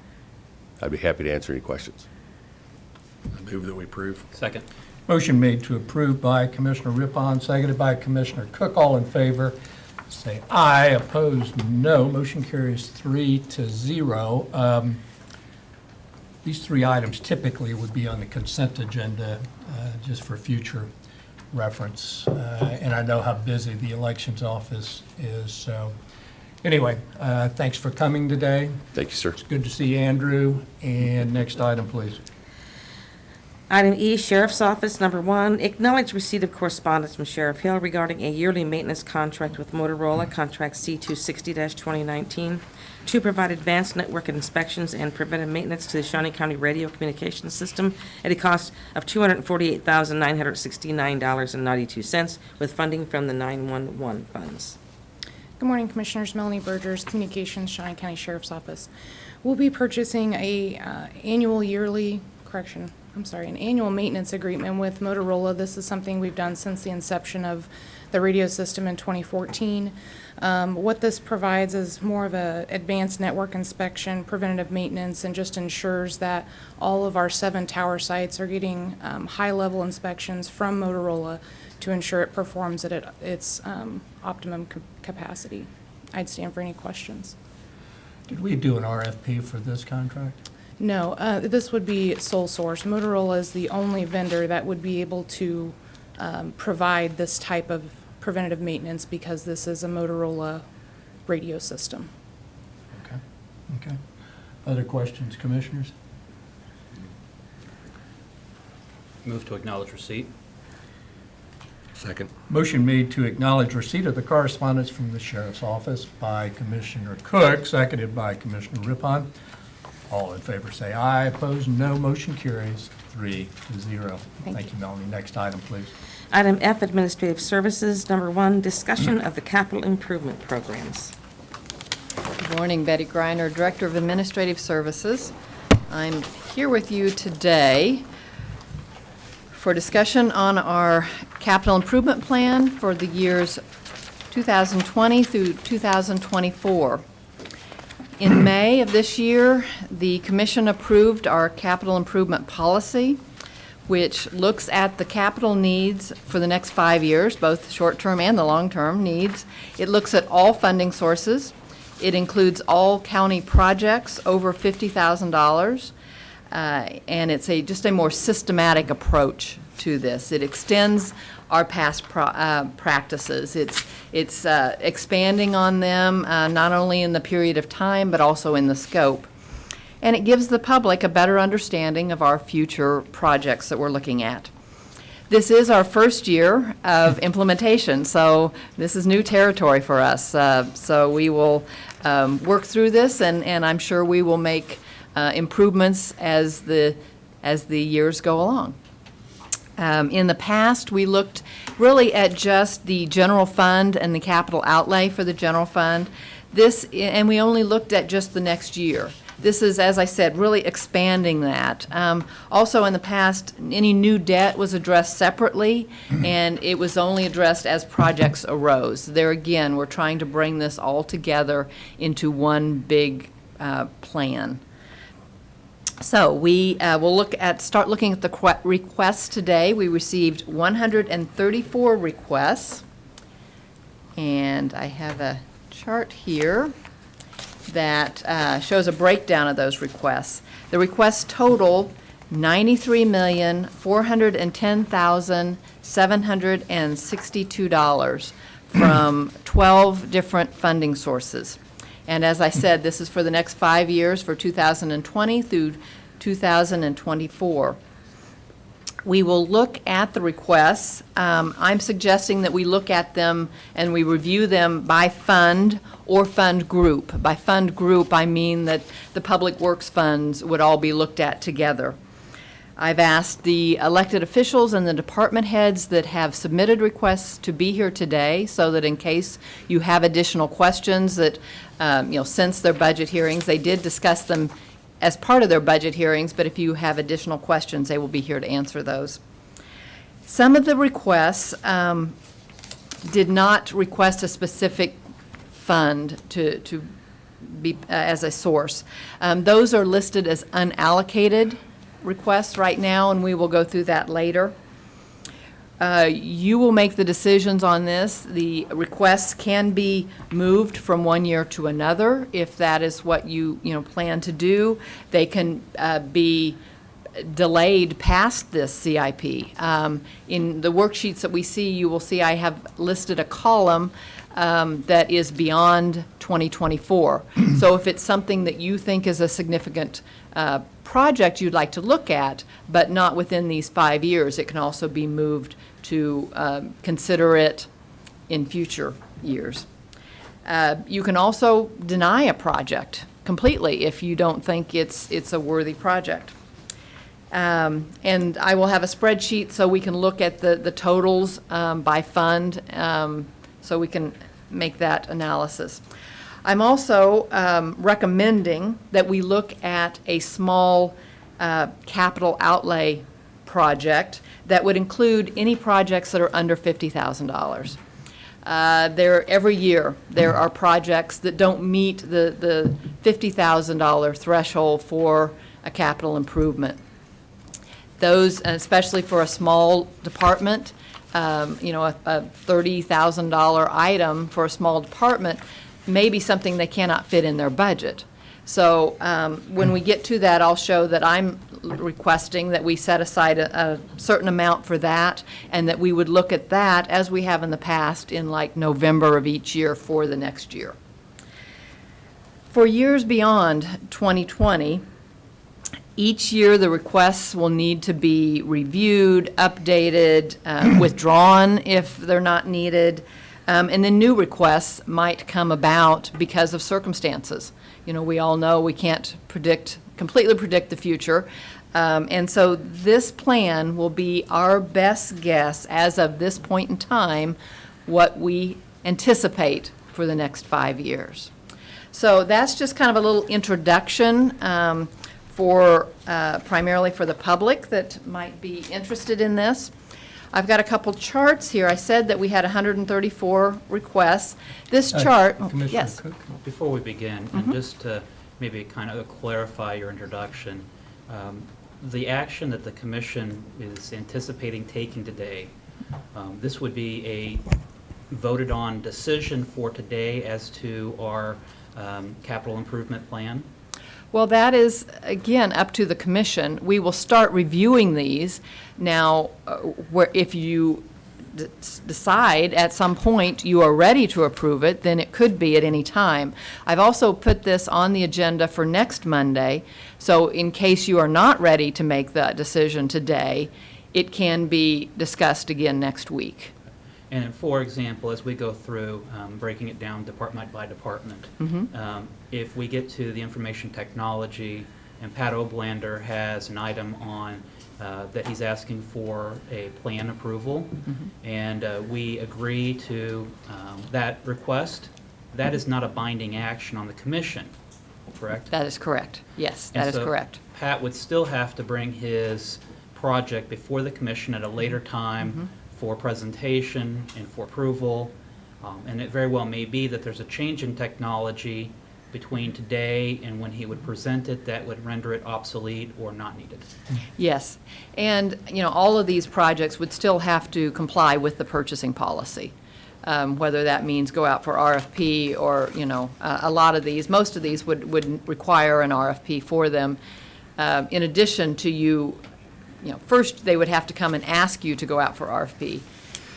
I'd be happy to answer any questions. I move that we approve. Second. Motion made to approve by Commissioner Rippon, seconded by Commissioner Cook. All in favor say aye. Opposed, no. Motion carries 3-0. These three items typically would be on the consent agenda, just for future reference. And I know how busy the elections office is. So anyway, thanks for coming today. Thank you, sir. It's good to see Andrew. And next item, please. Item E, Sheriff's Office, number 1, acknowledge receipt of correspondence from Sheriff Hill regarding a yearly maintenance contract with Motorola, contract C-260-2019, to provide advanced network inspections and preventive maintenance to the Shawnee County radio communications system at a cost of $248,969.92 with funding from the 911 funds. Good morning, Commissioners. Melanie Burgers, Communications, Shawnee County Sheriff's Office. We'll be purchasing an annual maintenance agreement with Motorola. This is something we've done since the inception of the radio system in 2014. What this provides is more of an advanced network inspection, preventative maintenance, and just ensures that all of our 7 tower sites are getting high-level inspections from Motorola to ensure it performs at its optimum capacity. I'd stand for any questions. Did we do an RFP for this contract? No, this would be sole source. Motorola is the only vendor that would be able to provide this type of preventative maintenance because this is a Motorola radio system. Okay. Okay. Other questions, Commissioners? Move to acknowledge receipt. Second. Motion made to acknowledge receipt of the correspondence from the Sheriff's Office by Commissioner Cook, seconded by Commissioner Rippon. All in favor say aye. Opposed, no. Motion carries 3-0. Thank you, Melanie. Next item, please. Item F, Administrative Services, number 1, discussion of the capital improvement programs. Good morning, Betty Greiner, Director of Administrative Services. I'm here with you today for discussion on our capital improvement plan for the years 2020 through 2024. In May of this year, the Commission approved our capital improvement policy, which looks at the capital needs for the next 5 years, both short-term and the long-term needs. It looks at all funding sources. It includes all county projects over $50,000, and it's just a more systematic approach to this. It extends our past practices. It's expanding on them, not only in the period of time, but also in the scope. And it gives the public a better understanding of our future projects that we're looking at. This is our first year of implementation, so this is new territory for us. So we will work through this, and I'm sure we will make improvements as the years go along. In the past, we looked really at just the general fund and the capital outlay for the general fund. And we only looked at just the next year. This is, as I said, really expanding that. Also, in the past, any new debt was addressed separately, and it was only addressed as projects arose. There again, we're trying to bring this all together into one big plan. So we will start looking at the requests today. We received 134 requests, and I have a chart here that shows a breakdown of those requests. The requests total $93,410,762 from 12 different funding sources. And as I said, this is for the next 5 years, for 2020 through 2024. We will look at the requests. I'm suggesting that we look at them and we review them by fund or fund group. By fund group, I mean that the public works funds would all be looked at together. I've asked the elected officials and the department heads that have submitted requests to be here today, so that in case you have additional questions that, since their budget hearings, they did discuss them as part of their budget hearings, but if you have additional questions, they will be here to answer those. Some of the requests did not request a specific fund to be as a source. Those are listed as unallocated requests right now, and we will go through that later. You will make the decisions on this. The requests can be moved from one year to another if that is what you plan to do. They can be delayed past this CIP. In the worksheets that we see, you will see I have listed a column that is beyond 2024. So if it's something that you think is a significant project you'd like to look at, but not within these 5 years, it can also be moved to consider it in future years. You can also deny a project completely if you don't think it's a worthy project. And I will have a spreadsheet so we can look at the totals by fund, so we can make that analysis. I'm also recommending that we look at a small capital outlay project that would include any projects that are under $50,000. Every year, there are projects that don't meet the $50,000 threshold for a capital improvement. Those, especially for a small department, a $30,000 item for a small department may be something they cannot fit in their budget. So when we get to that, I'll show that I'm requesting that we set aside a certain amount for that, and that we would look at that as we have in the past in like November of each year for the next year. For years beyond 2020, each year the requests will need to be reviewed, updated, withdrawn if they're not needed, and then new requests might come about because of circumstances. We all know we can't completely predict the future, and so this plan will be our best guess as of this point in time what we anticipate for the next 5 years. So that's just kind of a little introduction primarily for the public that might be interested in this. I've got a couple charts here. I said that we had 134 requests. This chart, Commissioner yes. Cook? Before we begin, and just to maybe kind of clarify your introduction, the action that the commission is anticipating taking today, this would be a voted on decision for today as to our capital improvement plan. Well, that is, again, up to the commission. We will start reviewing these. Now, if you decide at some point you are ready to approve it, then it could be at any time. I've also put this on the agenda for next Monday, so in case you are not ready to make that decision today, it can be discussed again next week. And for example, as we go through breaking it down department by department, if we get to the information technology and Pat Oblander has an item on that he's asking for a plan approval, and we agree to that request, that is not a binding action on the commission, correct? That is correct. Yes, that And is so correct. Pat would still have to bring his project before the commission at a later time for presentation and for approval. And it very well may be that there's a change in technology between today and when he would present it that would render it obsolete or not needed. Yes, and, all of these projects would still have to comply with the purchasing policy, whether that means go out for RFP or, a lot of these, most of these would require an RFP for them. In addition to first they would have to come and ask you to go out for RFP.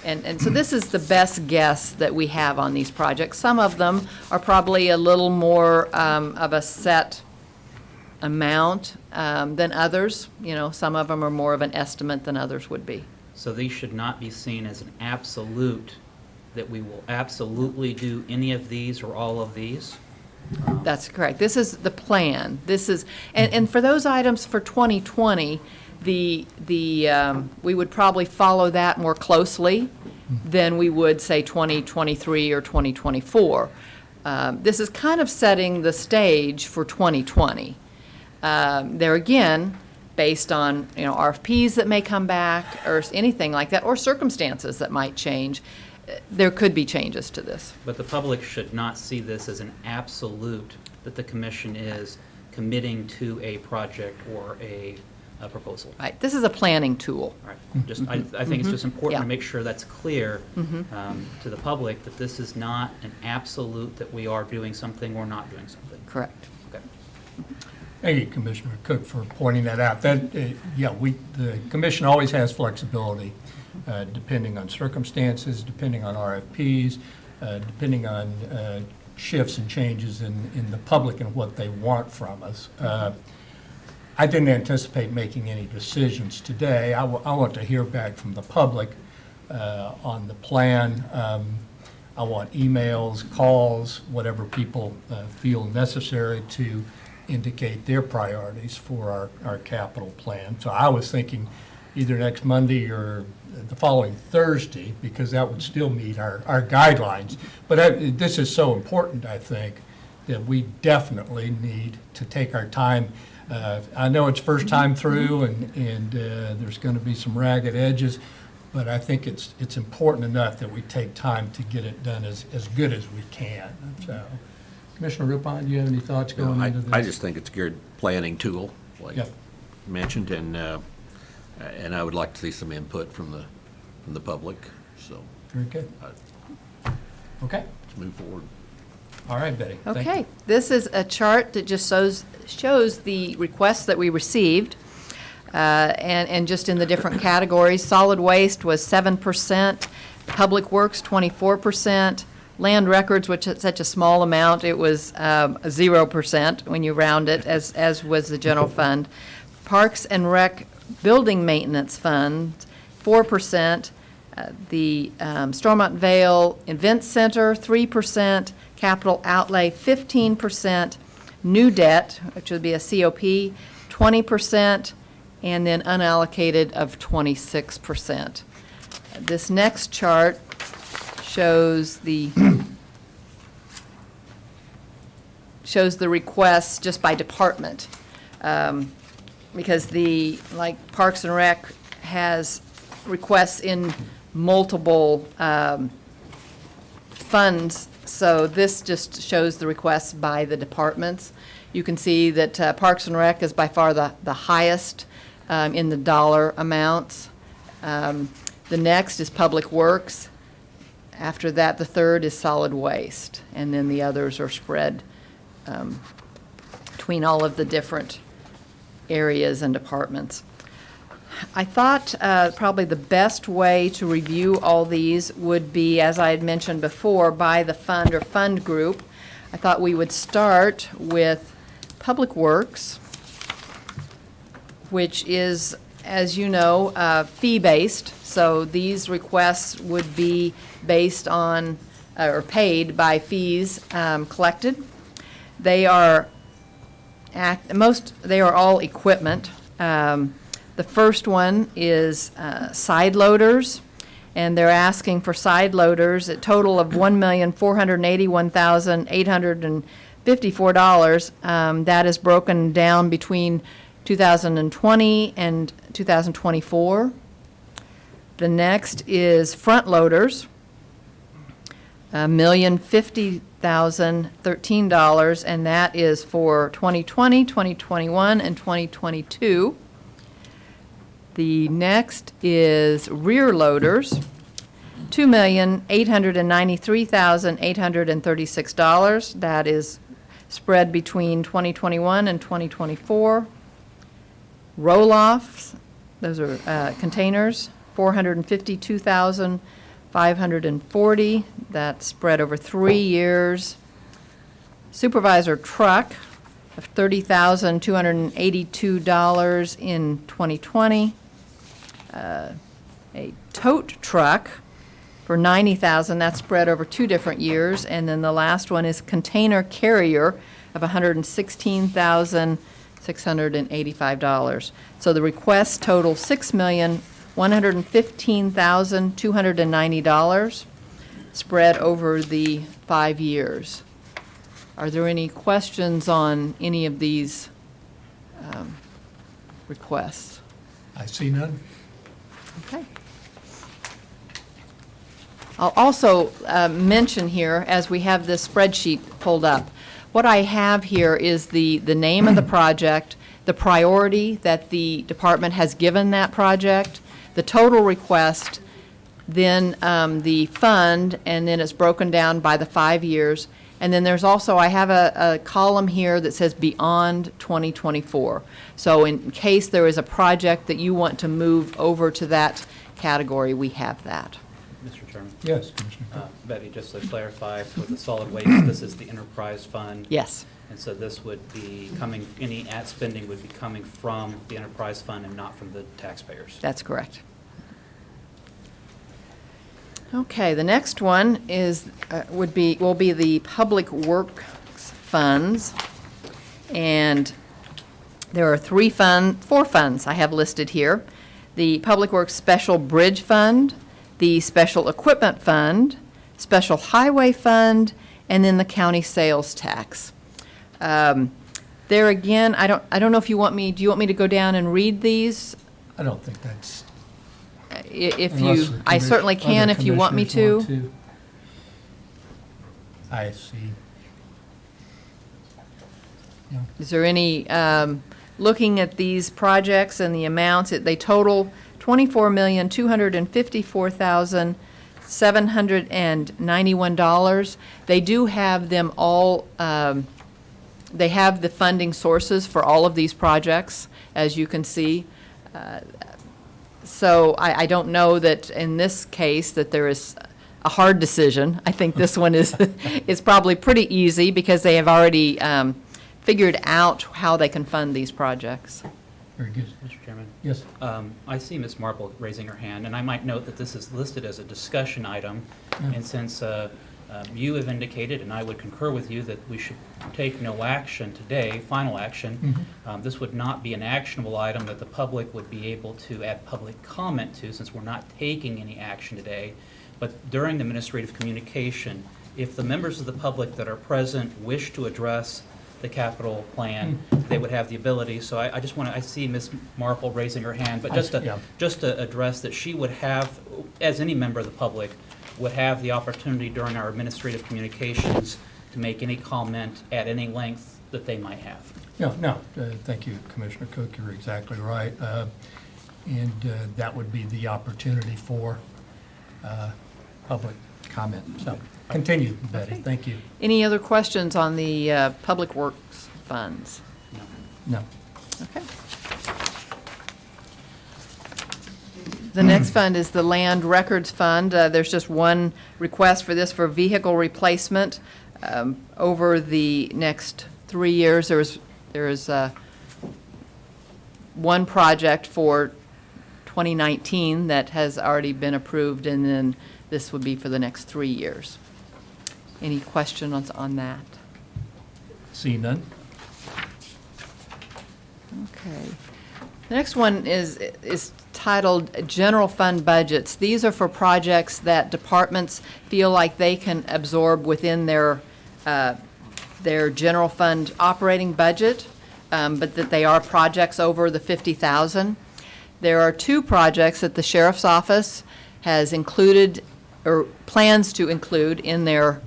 And so this is the best guess that we have on these projects. Some of them are probably a little more of a set amount than others. Some of them are more of an estimate than others would be. So these should not be seen as an absolute, that we will absolutely do any of these or all of these. That's correct. This is the plan. This is, and for those items for 2020, we would probably follow that more closely than we would, say, 2023 or 2024. This is kind of setting the stage for 2020. There again, based on RFPs that may come back or anything like that, or circumstances that might change, there could be changes to this. But the public should not see this as an absolute, that the commission is committing to a project or a proposal. Right. This is a planning tool. All right. Just, I think it's just important Yeah. to make sure that's clear to the public, that this is not an absolute that we are doing something or not doing something. Correct. Okay. Thank you, Commissioner Cook, for pointing that out. The commission always has flexibility, depending on circumstances, depending on RFPs, depending on shifts and changes in the public and what they want from us. I didn't anticipate making any decisions today. I want to hear back from the public on the plan. I want emails, calls, whatever people feel necessary to indicate their priorities for our capital plan. So I was thinking either next Monday or the following Thursday, because that would still meet our guidelines. But this is so important, I think, that we definitely need to take our time. I know it's first time through, and there's going to be some ragged edges, but I think it's important enough that we take time to get it done as good as we can. So, Commissioner Rippon, do you have any thoughts going into this? I just think it's a good planning tool, like Yep. mentioned, and I would like to see some input from the public. So Very good. Okay. let's move forward. All right, Betty. Thank you. Okay, this is a chart that just shows the requests that we received, and just in the different categories. Solid waste was 7%, public works 24%, land records, which is such a small amount, it was 0% when you round it, as was the general fund. Parks and Rec building maintenance fund 4%, the Stormont Vale Event Center 3%, capital outlay 15%, new debt, which would be a COP, 20%, and then unallocated of 26%. This next chart shows the requests just by department, because like Parks and Rec has requests in multiple funds. So this just shows the requests by the departments. You can see that Parks and Rec is by far the highest in the dollar amounts. The next is Public Works. After that, the third is Solid Waste. And then the others are spread between all of the different areas and departments. I thought probably the best way to review all these would be, as I had mentioned before, by the fund or fund group. I thought we would start with Public Works, which is as you know, fee-based, so these requests would be based on, or paid by fees collected. They are they are all equipment. The first one is side loaders, and they're asking for side loaders a total of $1,481,854. That is broken down between 2020 and 2024. The next is front loaders, $1,050,013, and that is for 2020, 2021, and 2022. The next is rear loaders, $2,893,836. That is spread between 2021 and 2024. Roll-offs, those are containers, $452,540. That's spread over 3 years. Supervisor truck of $30,282 in 2020. A tote truck for $90,000. That's spread over 2 different years. And then the last one is container carrier of $116,685. So the requests total $6,115,290, spread over the 5 years. Are there any questions on any of these requests? I see none. Okay. I'll also mention here, as we have this spreadsheet pulled up, what I have here is the name of the project, the priority that the department has given that project, the total request, then the fund, and then it's broken down by the 5 years. And then there's also, I have a column here that says beyond 2024. So in case there is a project that you want to move over to that category, we have that. Mr. Chairman. Yes, Commissioner. Betty, just to clarify, for the solid waste, this is the enterprise fund. Yes. And so this would be coming, any ad spending would be coming from the enterprise fund and not from the taxpayers. That's correct. Okay, the next one is, will be the Public Works funds. And there are 4 funds I have listed here. The Public Works Special Bridge Fund, the Special Equipment Fund, Special Highway Fund, and then the County Sales Tax. There again, I don't know if you want me, do you want me to go down and read these? I don't think that's. If Unless you, the I certainly can other if you want me commissioners to. want I see. Yeah. Is there any, looking at these projects and the amounts, they total $24,254,791. They do have them all, they have the funding sources for all of these projects, as you can see. So I don't know that in this case that there is a hard decision. I think this one is probably pretty easy because they have already figured out how they can fund these projects. Very good. Mr. Chairman? Yes. I see Ms. Marple raising her hand, and I might note that this is listed as a discussion item. And since you have indicated, and I would concur with you, that we should take no action today, final action, this would not be an actionable item that the public would be able to add public comment to, since we're not taking any action today. But during the administrative communication, if the members of the public that are present wish to address the capital plan, they would have the ability. So I just want to, I see Ms. Marple raising her hand, but just to address that she would have, as any member of the public, would have the opportunity during our administrative communications to make any comment at any length that they might have. No, thank you, Commissioner Cook, you're exactly right. And that would be the opportunity for public comment. So continue, Betty, Okay. thank you. Any other questions on the Public Works funds? No. Okay. The next fund is the Land Records Fund. There's just one request for this for vehicle replacement. Over the next 3 years, there is one project for 2019 that has already been approved, and then this would be for the next 3 years. Any questions on that? Seeing none? Okay. The next one is titled General Fund Budgets. These are for projects that departments feel like they can absorb within their general fund operating budget, but that they are projects over the $50,000. There are 2 projects that the sheriff's office has included or plans to include in their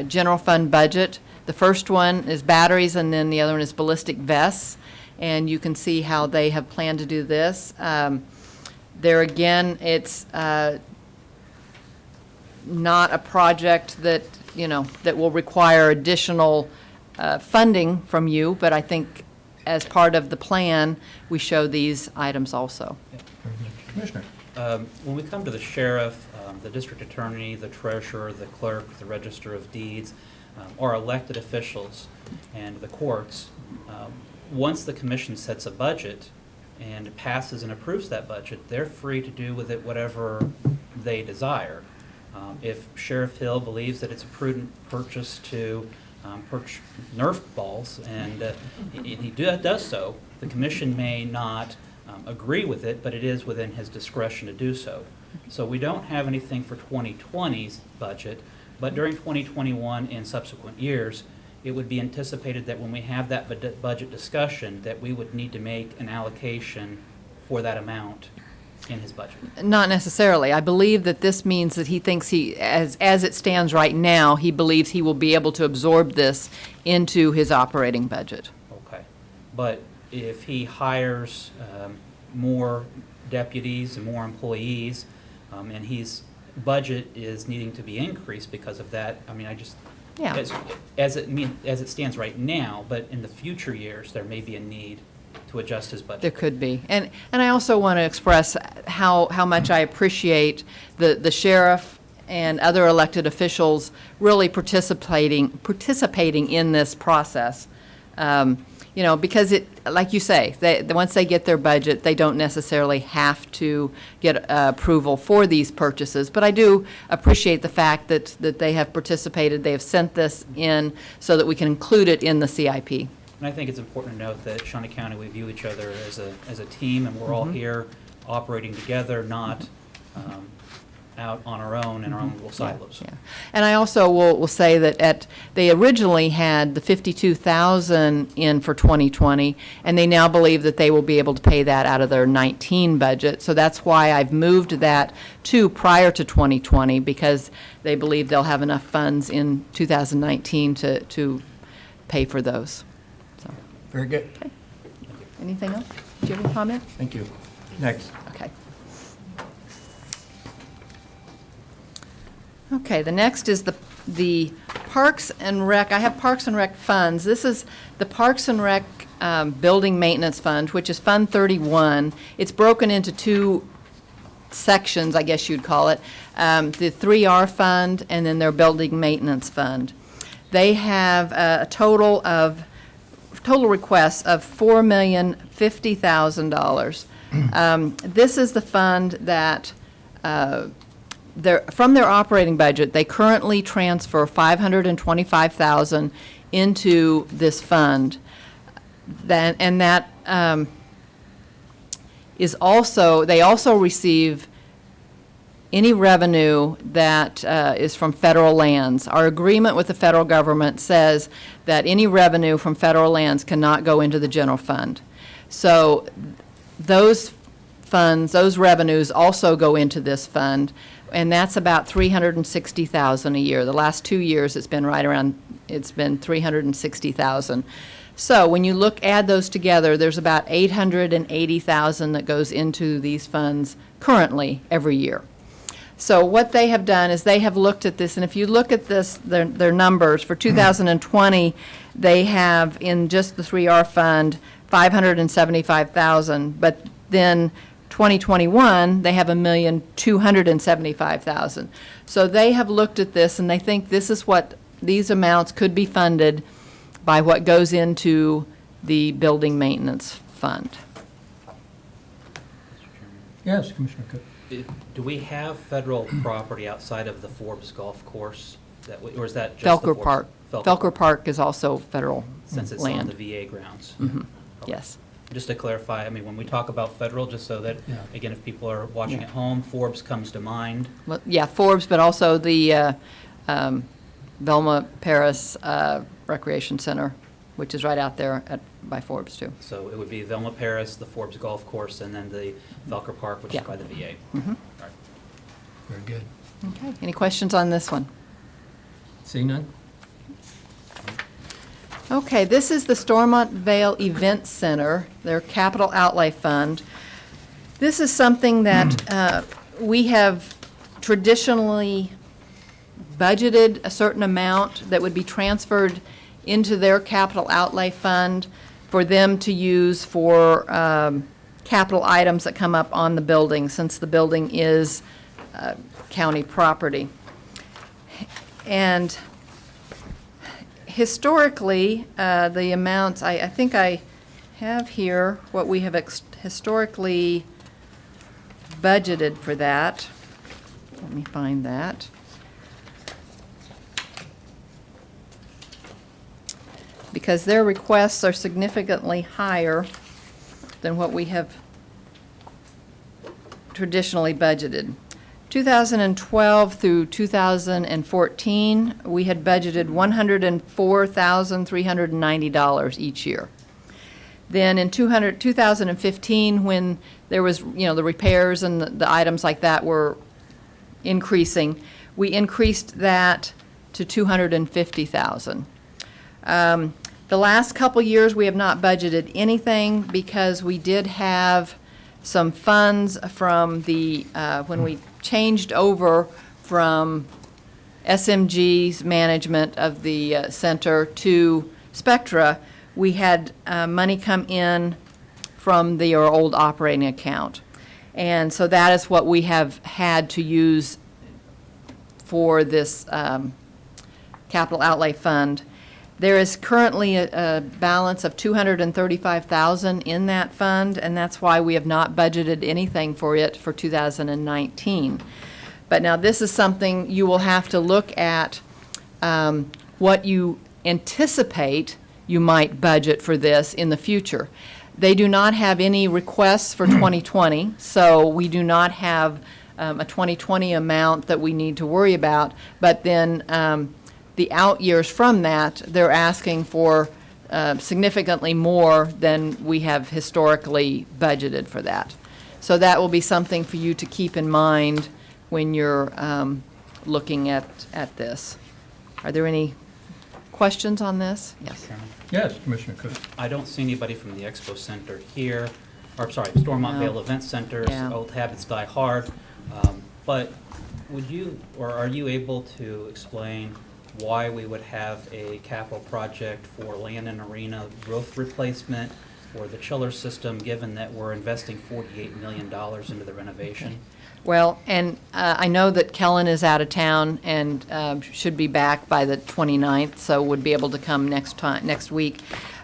general fund budget. The first one is batteries, and then the other one is ballistic vests. And you can see how they have planned to do this. There again, it's not a project that, that will require additional funding from you, but I think as part of the plan, we show these items also. Very good. Commissioner? When we come to the sheriff, the district attorney, the treasurer, the clerk, the register of deeds, or elected officials and the courts, once the commission sets a budget and passes and approves that budget, they're free to do with it whatever they desire. If Sheriff Hill believes that it's a prudent purchase to purchase Nerf balls, and he does so, the commission may not agree with it, but it is within his discretion to do so. So we don't have anything for 2020's budget, but during 2021 and subsequent years, it would be anticipated that when we have that budget discussion, that we would need to make an allocation for that amount in his budget. Not necessarily. I believe that this means that he thinks as it stands right now, he believes he will be able to absorb this into his operating budget. Okay. But if he hires more deputies and more employees, and his budget is needing to be increased because of that, I mean, Yeah. as it stands right now, but in the future years, there may be a need to adjust his budget. There could be. And I also want to express how much I appreciate the sheriff and other elected officials really participating in this process. Because like you say, once they get their budget, they don't necessarily have to get approval for these purchases. But I do appreciate the fact that they have participated, they have sent this in so that we can include it in the CIP. And I think it's important to note that Shawnee County, we view each other as a team, and we're all here operating together, not out on our own in our own little silos. Yeah. And I also will say that they originally had the $52,000 in for 2020, and they now believe that they will be able to pay that out of their 19 budget. So that's why I've moved that to prior to 2020, because they believe they'll have enough funds in 2019 to pay for those. So, Very good. okay. Anything else? Do you have any comment? Thank you. Next. Okay. Okay, the next is the Parks and Rec. I have Parks and Rec funds. This is the Parks and Rec Building Maintenance Fund, which is Fund 31. It's broken into 2 sections, I guess you'd call it. The 3R Fund and then their Building Maintenance Fund. They have a total requests of $4,050,000. This is the fund that from their operating budget, they currently transfer $525,000 into this fund. That is also, they also receive any revenue that is from federal lands. Our agreement with the federal government says that any revenue from federal lands cannot go into the general fund. So those funds, those revenues also go into this fund, and that's about $360,000 a year. The last 2 years, it's been $360,000. So when you add those together, there's about $880,000 that goes into these funds currently every year. So what they have done is they have looked at this, and if you look at this, their numbers for 2020, they have in just the 3R fund $575,000, but then 2021, they have $1,275,000. So they have looked at this, and they think this is what these amounts could be funded by what goes into the building maintenance fund. Yes, Commissioner Cook. Do we have federal property outside of the Forbes Golf Course? Or is that just the Felker Forbes? Park. Felker Park is also federal Since it's on land. the VA grounds? Mhm. Okay. Yes. Just to clarify, I mean, when we talk about federal, just so that, Yeah. again, if people are watching Yeah. at home, Forbes comes to mind. Well, yeah, Forbes, but also the Velma Paris Recreation Center, which is right out there by Forbes, too. So it would be Velma Paris, the Forbes Golf Course, and then the Felker Park, which is Yeah. by the VA. Mhm. All right. Very good. Okay, any questions on this one? See none? Okay, this is the Stormont Vale Event Center, their capital outlay fund. This is something that we have traditionally budgeted a certain amount that would be transferred into their capital outlay fund for them to use for capital items that come up on the building, since the building is county property. And historically, the amounts, I think I have here what we have historically budgeted for that. Let me find that. Because their requests are significantly higher than what we have traditionally budgeted. 2012 through 2014, we had budgeted $104,390 each year. Then in 2015, when there was, the repairs and the items like that were increasing, we increased that to $250,000. The last couple years, we have not budgeted anything because we did have some funds from the, when we changed over from SMG's management of the center to Spectra, we had money come in from our old operating account. And so that is what we have had to use for this capital outlay fund. There is currently a balance of $235,000 in that fund, and that's why we have not budgeted anything for it for 2019. But now this is something you will have to look at, what you anticipate you might budget for this in the future. They do not have any requests for 2020, so we do not have a 2020 amount that we need to worry about. But then the out years from that, they're asking for significantly more than we have historically budgeted for that. So that will be something for you to keep in mind when you're looking at this. Are there any questions on this? Yes. Chairman? Yes, Commissioner Cook. I don't see anybody from the Expo Center here, or sorry, Stormont No. Vale Event Centers, Yeah. Old Habits Die Hard. But would you, or are you able to explain why we would have a capital project for land and arena roof replacement or the chiller system, given that we're investing $48 million into the renovation? Well, and I know that Kellen is out of town and should be back by the 29th, so would be able to come next week.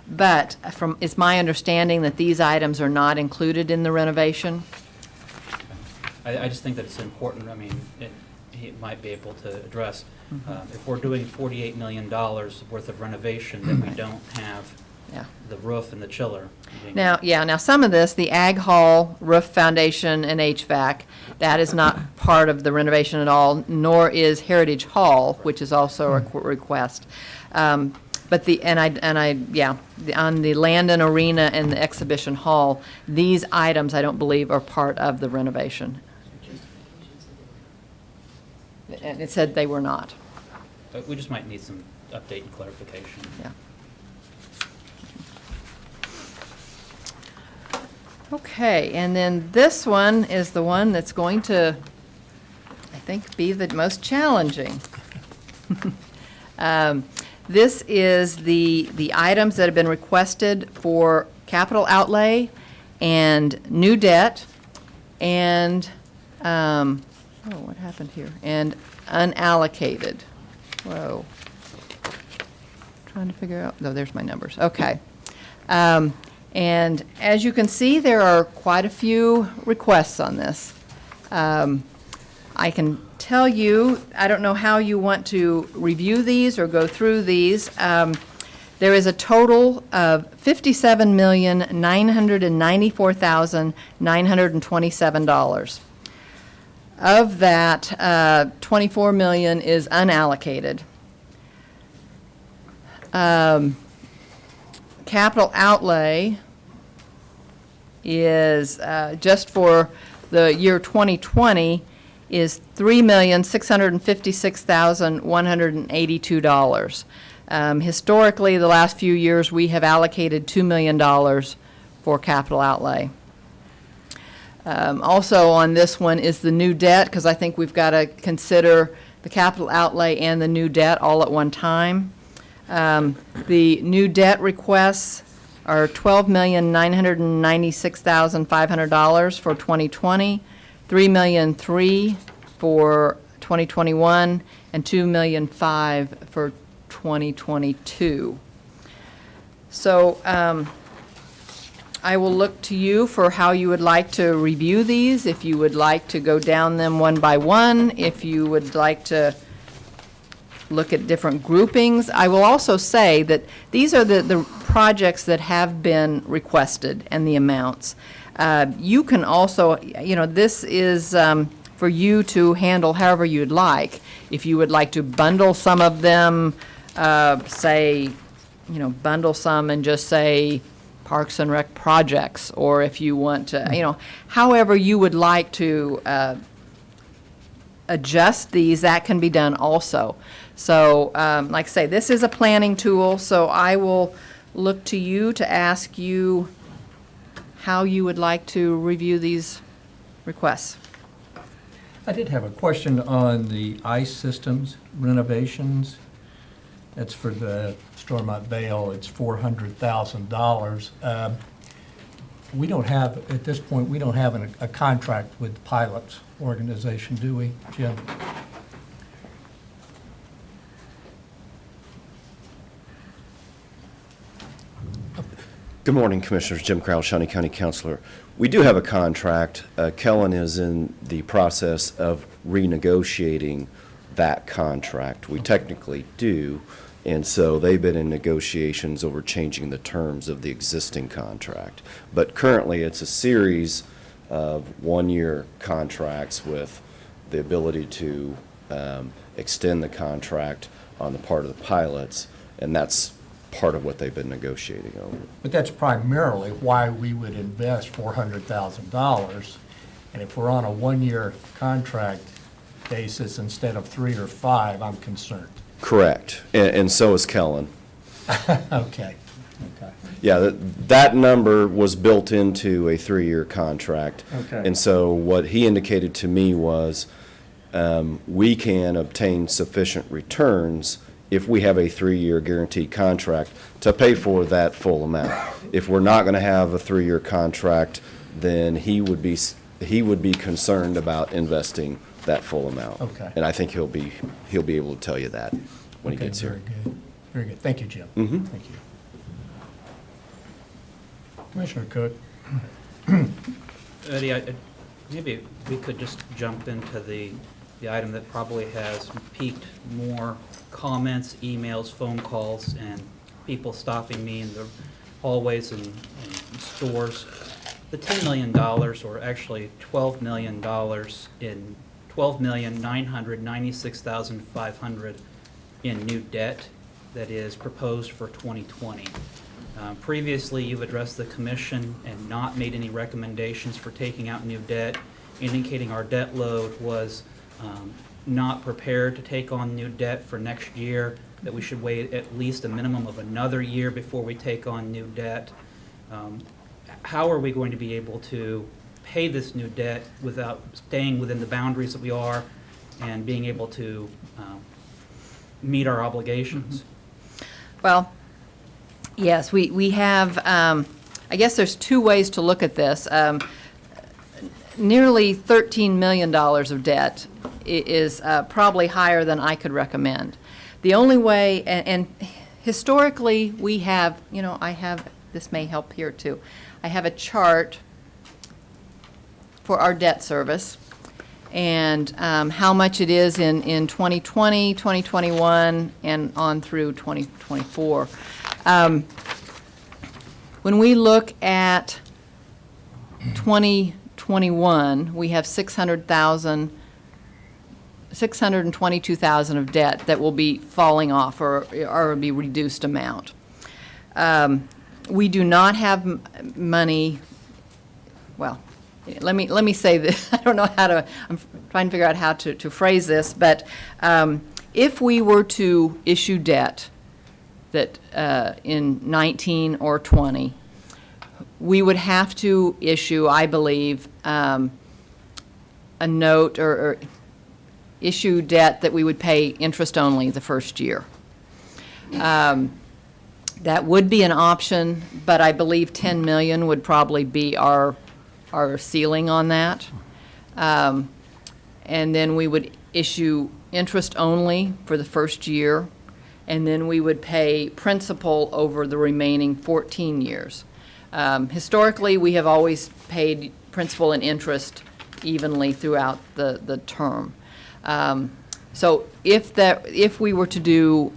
But it's my understanding that these items are not included in the renovation. I just think that it's important, I mean, he might be able to address, if we're doing $48 million worth of renovation, then we don't have Yeah. the roof and the chiller. Now some of this, the Ag Hall, roof foundation, and HVAC, that is not part of the renovation at all, nor is Heritage Hall, which is also a request. But on the land and arena and the exhibition hall, these items, I don't believe, are part of the renovation. And it said they were not. We just might need some update and clarification. Yeah. Okay, and then this one is the one that's going to, I think, be the most challenging. This is the items that have been requested for capital outlay and new debt and, what happened here? And unallocated. Whoa. Trying to figure out, no, there's my numbers. Okay. And as you can see, there are quite a few requests on this. I can tell you, I don't know how you want to review these or go through these. There is a total of $57,994,927. Of that, $24 million is unallocated. Capital outlay is, just for the year 2020, is $3,656,182. Historically, the last few years, we have allocated $2 million for capital outlay. Also on this one is the new debt, because I think we've got to consider the capital outlay and the new debt all at one time. The new debt requests are $12,996,500 for 2020, $3,003,000 for 2021, and $2,005,000 for 2022. So I will look to you for how you would like to review these, if you would like to go down them one by one, if you would like to look at different groupings. I will also say that these are the projects that have been requested and the amounts. You can also, this is for you to handle however you'd like. If you would like to bundle some of them, bundle some and just say Parks and Rec projects, or if you want to, however you would like to adjust these, that can be done also. So, like I say, this is a planning tool, so I will look to you to ask you how you would like to review these requests. I did have a question on the ice systems renovations. That's for the Stormont Vale. It's $400,000. We don't have, at this point, we don't have a contract with the pilots organization, do we, Jim? Good morning, Commissioners. Jim Crowell, Shawnee County Councilor. We do have a contract. Kellen is in the process of renegotiating that contract. We technically do, and so they've been in negotiations over changing the terms of the existing contract. But currently, it's a series of one-year contracts with the ability to extend the contract on the part of the pilots, and that's part of what they've been negotiating over. But that's primarily why we would invest $400,000. And if we're on a one-year contract basis instead of 3 or 5, I'm concerned. Correct, and so is Kellen. Okay. Yeah, that number was built into a 3-year contract. Okay. And so what he indicated to me was we can obtain sufficient returns if we have a 3-year guaranteed contract to pay for that full amount. If we're not going to have a 3-year contract, then he would be concerned about investing that full amount. Okay. And I think he'll be able to tell you that when he gets here. Very good. Very good. Thank you, Jim. Mhm. Thank you. Commissioner Cook. Eddie, maybe we could just jump into the item that probably has piqued more comments, emails, phone calls, and people stopping me in the hallways and stores. The $10 million, or actually $12 million in $12,996,500 in new debt that is proposed for 2020. Previously, you've addressed the commission and not made any recommendations for taking out new debt, indicating our debt load was not prepared to take on new debt for next year, that we should wait at least a minimum of another year before we take on new debt. How are we going to be able to pay this new debt without staying within the boundaries that we are and being able to meet our obligations? Well, yes, we have, I guess there's two ways to look at this. Nearly $13 million of debt is probably higher than I could recommend. The only way, and historically, we have, I have this may help here too. I have a chart for our debt service and how much it is in 2020, 2021, and on through 2024. When we look at 2021, we have 622,000 of debt that will be falling off or be reduced amount. We do not have money, well, let me say this. I don't know how to, I'm trying to figure out how to phrase this, but if we were to issue debt that in 19 or 20, we would have to issue, I believe, a note or issue debt that we would pay interest only the first year. That would be an option, but I believe 10 million would probably be our ceiling on that. And then we would issue interest only for the first year, and then we would pay principal over the remaining 14 years. Historically, we have always paid principal and interest evenly throughout the term. So if we were to do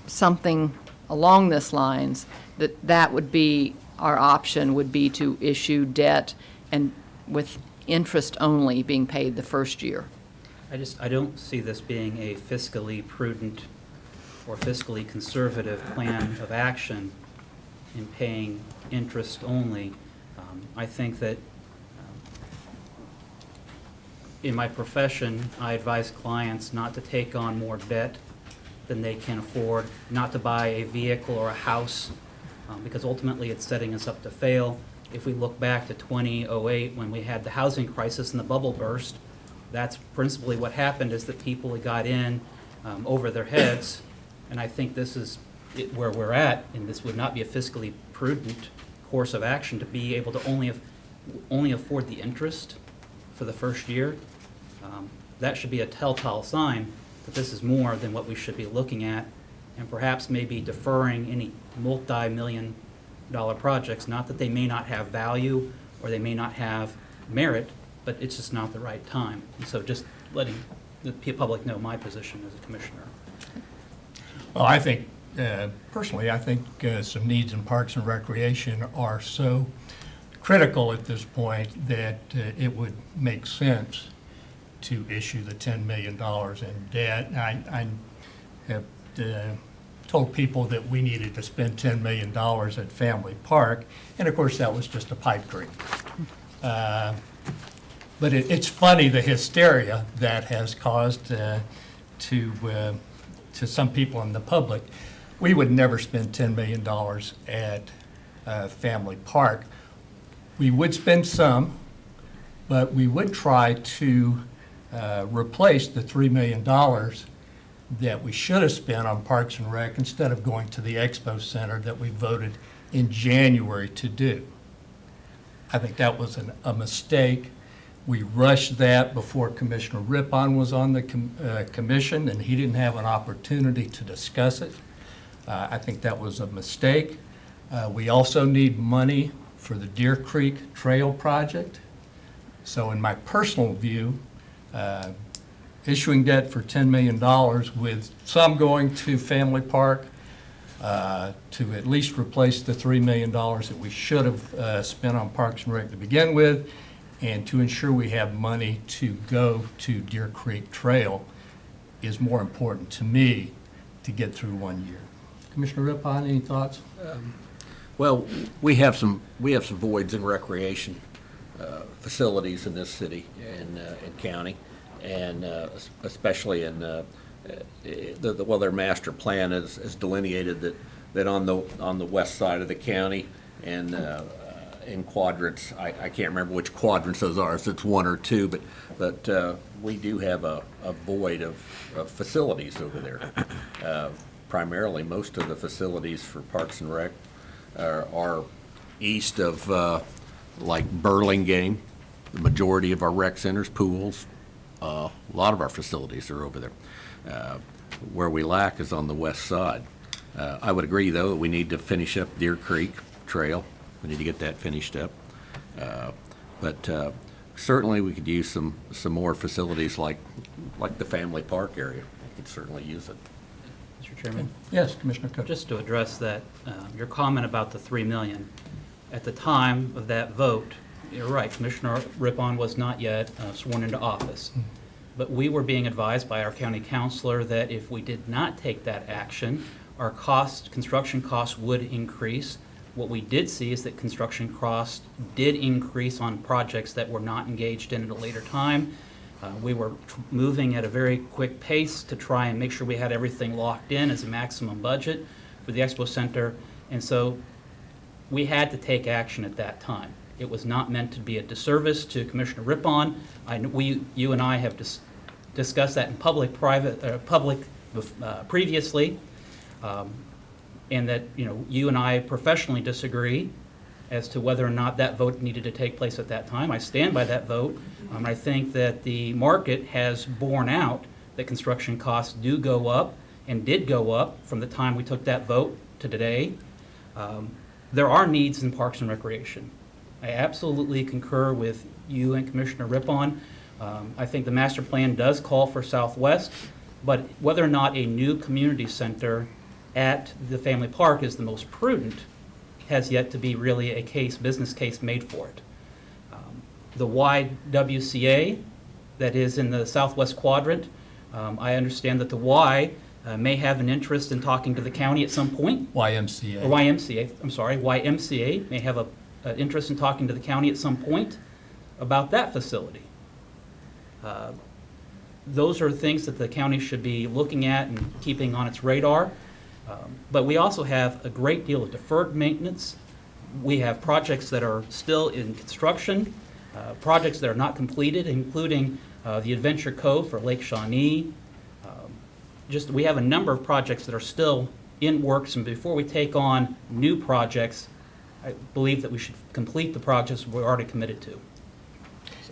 something along this lines, that would be our option, would be to issue debt and with interest only being paid the first year. I don't see this being a fiscally prudent or fiscally conservative plan of action in paying interest only. I think that in my profession, I advise clients not to take on more debt than they can afford, not to buy a vehicle or a house, because ultimately it's setting us up to fail. If we look back to 2008 when we had the housing crisis and the bubble burst, that's principally what happened, is that people got in over their heads, and I think this is where we're at, and this would not be a fiscally prudent course of action to be able to only afford the interest for the first year. That should be a telltale sign that this is more than what we should be looking at, and perhaps maybe deferring any multi-million-dollar projects. Not that they may not have value or they may not have merit, but it's just not the right time. And so just letting the public know my position as a commissioner. Well, I think, personally, I think some needs in Parks and Recreation are so critical at this point that it would make sense to issue the $10 million in debt. I have told people that we needed to spend $10 million at Family Park, and of course that was just a pipe dream. But it's funny, the hysteria that has caused to some people in the public. We would never spend $10 million at Family Park. We would spend some, but we would try to replace the $3 million that we should have spent on Parks and Rec instead of going to the Expo Center that we voted in January to do. I think that was a mistake. We rushed that before Commissioner Rippon was on the commission, and he didn't have an opportunity to discuss it. I think that was a mistake. We also need money for the Deer Creek Trail project. So in my personal view, issuing debt for $10 million with some going to Family Park to at least replace the $3 million that we should have spent on Parks and Rec to begin with, and to ensure we have money to go to Deer Creek Trail is more important to me to get through 1 year. Commissioner Rippon, any thoughts? Well, we have some voids in recreation facilities in this city and county, and especially in their master plan is delineated that on the west side of the county and in quadrants. I can't remember which quadrants those are, if it's one or two, but we do have a void of facilities over there. Primarily, most of the facilities for Parks and Rec are east of like Burlingame. The majority of our rec centers, pools, a lot of our facilities are over there. Where we lack is on the west side. I would agree, though, that we need to finish up Deer Creek trail. We need to get that finished up. But certainly, we could use some more facilities like the family park area. We could certainly use it. Mr. Chairman, Yes, Commissioner Cook. just to address that, your comment about the 3 million, at the time of that vote, you're right, Commissioner Rippon was not yet sworn into office. But we were being advised by our county counselor that if we did not take that action, our construction costs would increase. What we did see is that construction costs did increase on projects that were not engaged in at a later time. We were moving at a very quick pace to try and make sure we had everything locked in as a maximum budget for the Expo Center. And so we had to take action at that time. It was not meant to be a disservice to Commissioner Rippon. You and I have discussed that in public previously, and that you and I professionally disagree as to whether or not that vote needed to take place at that time. I stand by that vote. I think that the market has borne out that construction costs do go up and did go up from the time we took that vote to today. There are needs in Parks and Recreation. I absolutely concur with you and Commissioner Rippon. I think the master plan does call for Southwest, but whether or not a new community center at the family park is the most prudent has yet to be really a business case made for it. The YWCA that is in the southwest quadrant, I understand that the Y may have an interest in talking to the county at some point. YMCA. Or YMCA, I'm sorry, YMCA may have an interest in talking to the county at some point about that facility. Those are things that the county should be looking at and keeping on its radar. But we also have a great deal of deferred maintenance. We have projects that are still in construction, projects that are not completed, including the Adventure Cove for Lake Shawnee. We have a number of projects that are still in works, and before we take on new projects, I believe that we should complete the projects we're already committed to.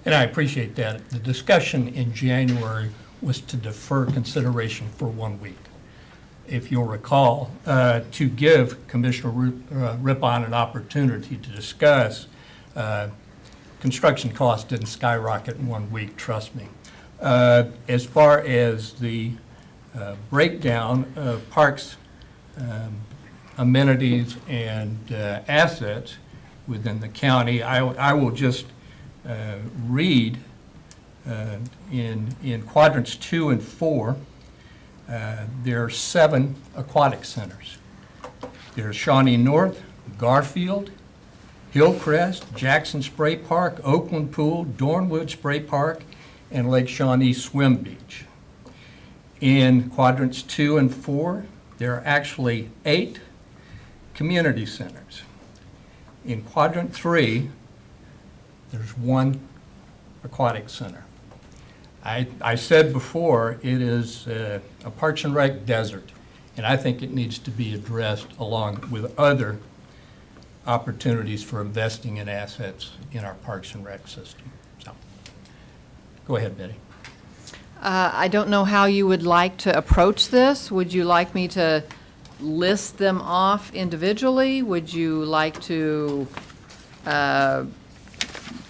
And I appreciate that. The discussion in January was to defer consideration for 1 week. If you'll recall, to give Commissioner Rippon an opportunity to discuss, construction costs didn't skyrocket in 1 week, trust me. As far as the breakdown of parks, amenities, and assets within the county, I will just read in quadrants 2 and 4, there are 7 aquatic centers. There's Shawnee North, Garfield, Hillcrest, Jackson Spray Park, Oakland Pool, Dornwood Spray Park, and Lake Shawnee Swim Beach. In quadrants 2 and 4, there are actually 8 community centers. In quadrant 3, there's 1 aquatic center. I said before, it is a Parks and Rec desert, and I think it needs to be addressed along with other opportunities for investing in assets in our Parks and Rec system. So, go ahead, Betty. I don't know how you would like to approach this. Would you like me to list them off individually? Would you like to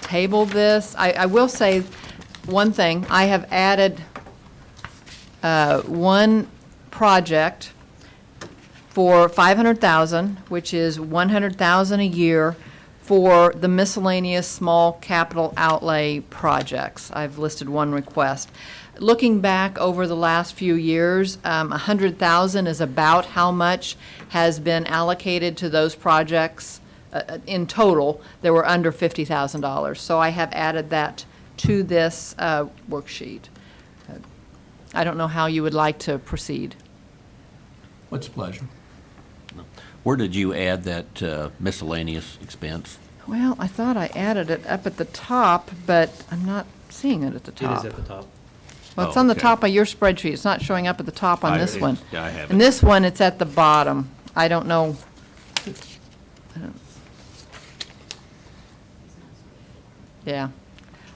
table this? I will say one thing. I have added one project for $500,000, which is $100,000 a year for the miscellaneous small capital outlay projects. I've listed one request. Looking back over the last few years, $100,000 is about how much has been allocated to those projects in total. There were under $50,000. So I have added that to this worksheet. I don't know how you would like to proceed. What's the pleasure? Where did you add that miscellaneous expense? Well, I thought I added it up at the top, but I'm not seeing it at the It top. is at the top. Well, it's Oh, on the okay. top of your spreadsheet. It's not showing up at the top on this one. Yeah, I have And it. this one, it's at the bottom. I don't know. Yeah.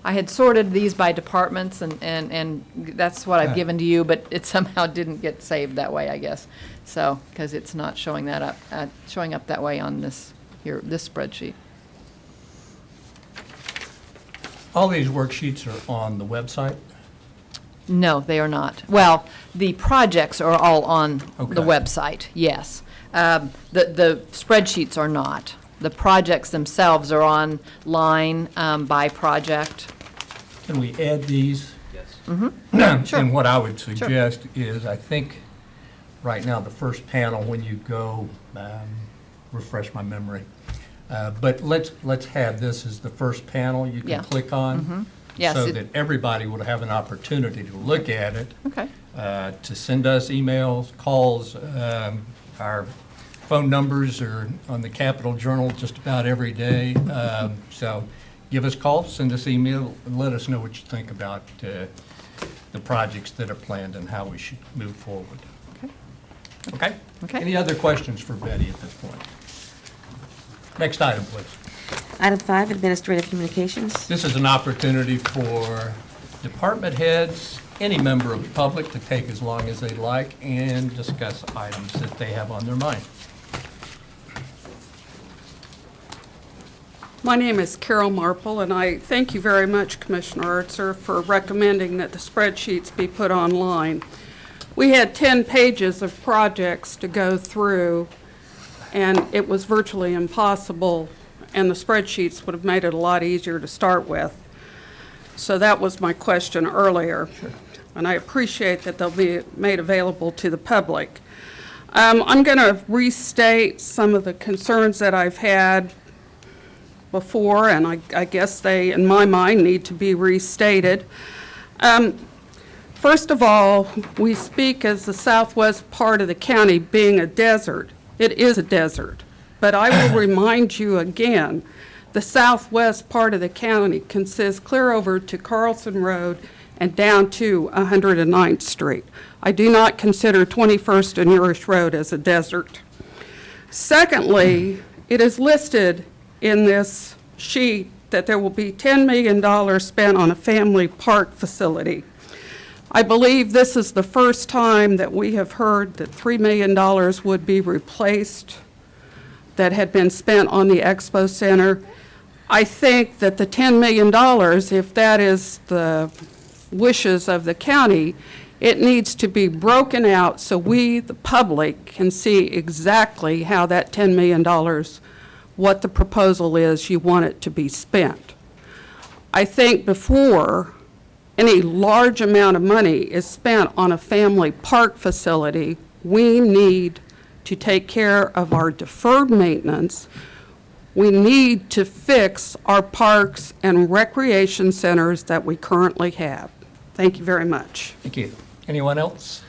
I had sorted these by departments, and that's what I've given to you, but it somehow didn't get saved that way, I guess. So, because it's not showing that up, showing up that way on this this spreadsheet. All these worksheets are on the website? No, they are not. Well, the projects are all on the Okay. website, yes. The spreadsheets are not. The projects themselves are online by project. Can we add these? Yes. Sure. And what I would suggest is, I think, right now, the first panel, when you go, refresh my memory, but let's have this as the first panel you Yeah. can click on. Yes, So it- that everybody would have an opportunity to look at it, Okay. to send us emails, calls. Our phone numbers are on the Capitol Journal just about every day. So give us a call, send us email, and let us know what you think about the projects that are planned and how we should move forward. Okay. Okay? Okay. Any other questions for Betty at this point? Next item, please. Item 5, Administrative Communications. This is an opportunity for department heads, any member of the public, to take as long as they'd like and discuss items that they have on their mind. My name is Carol Marple, and I thank you very much, Commissioner Ertzer, for recommending that the spreadsheets be put online. We had 10 pages of projects to go through, and it was virtually impossible, and the spreadsheets would have made it a lot easier to start with. So that was my question earlier, and I appreciate that they'll be made available to the public. I'm going to restate some of the concerns that I've had before, and I guess they, in my mind, need to be restated. First of all, we speak as the southwest part of the county being a desert. It is a desert. But I will remind you again, the southwest part of the county consists clear over to Carlson Road and down to 109th Street. I do not consider 21st and Urish Road as a desert. Secondly, it is listed in this sheet that there will be $10 million spent on a family park facility. I believe this is the first time that we have heard that $3 million would be replaced that had been spent on the Expo Center. I think that the $10 million, if that is the wishes of the county, it needs to be broken out so we, the public, can see exactly how that $10 million, what the proposal is you want it to be spent. I think before any large amount of money is spent on a family park facility, we need to take care of our deferred maintenance. We need to fix our parks and recreation centers that we currently have. Thank you very much. Thank you. Anyone else?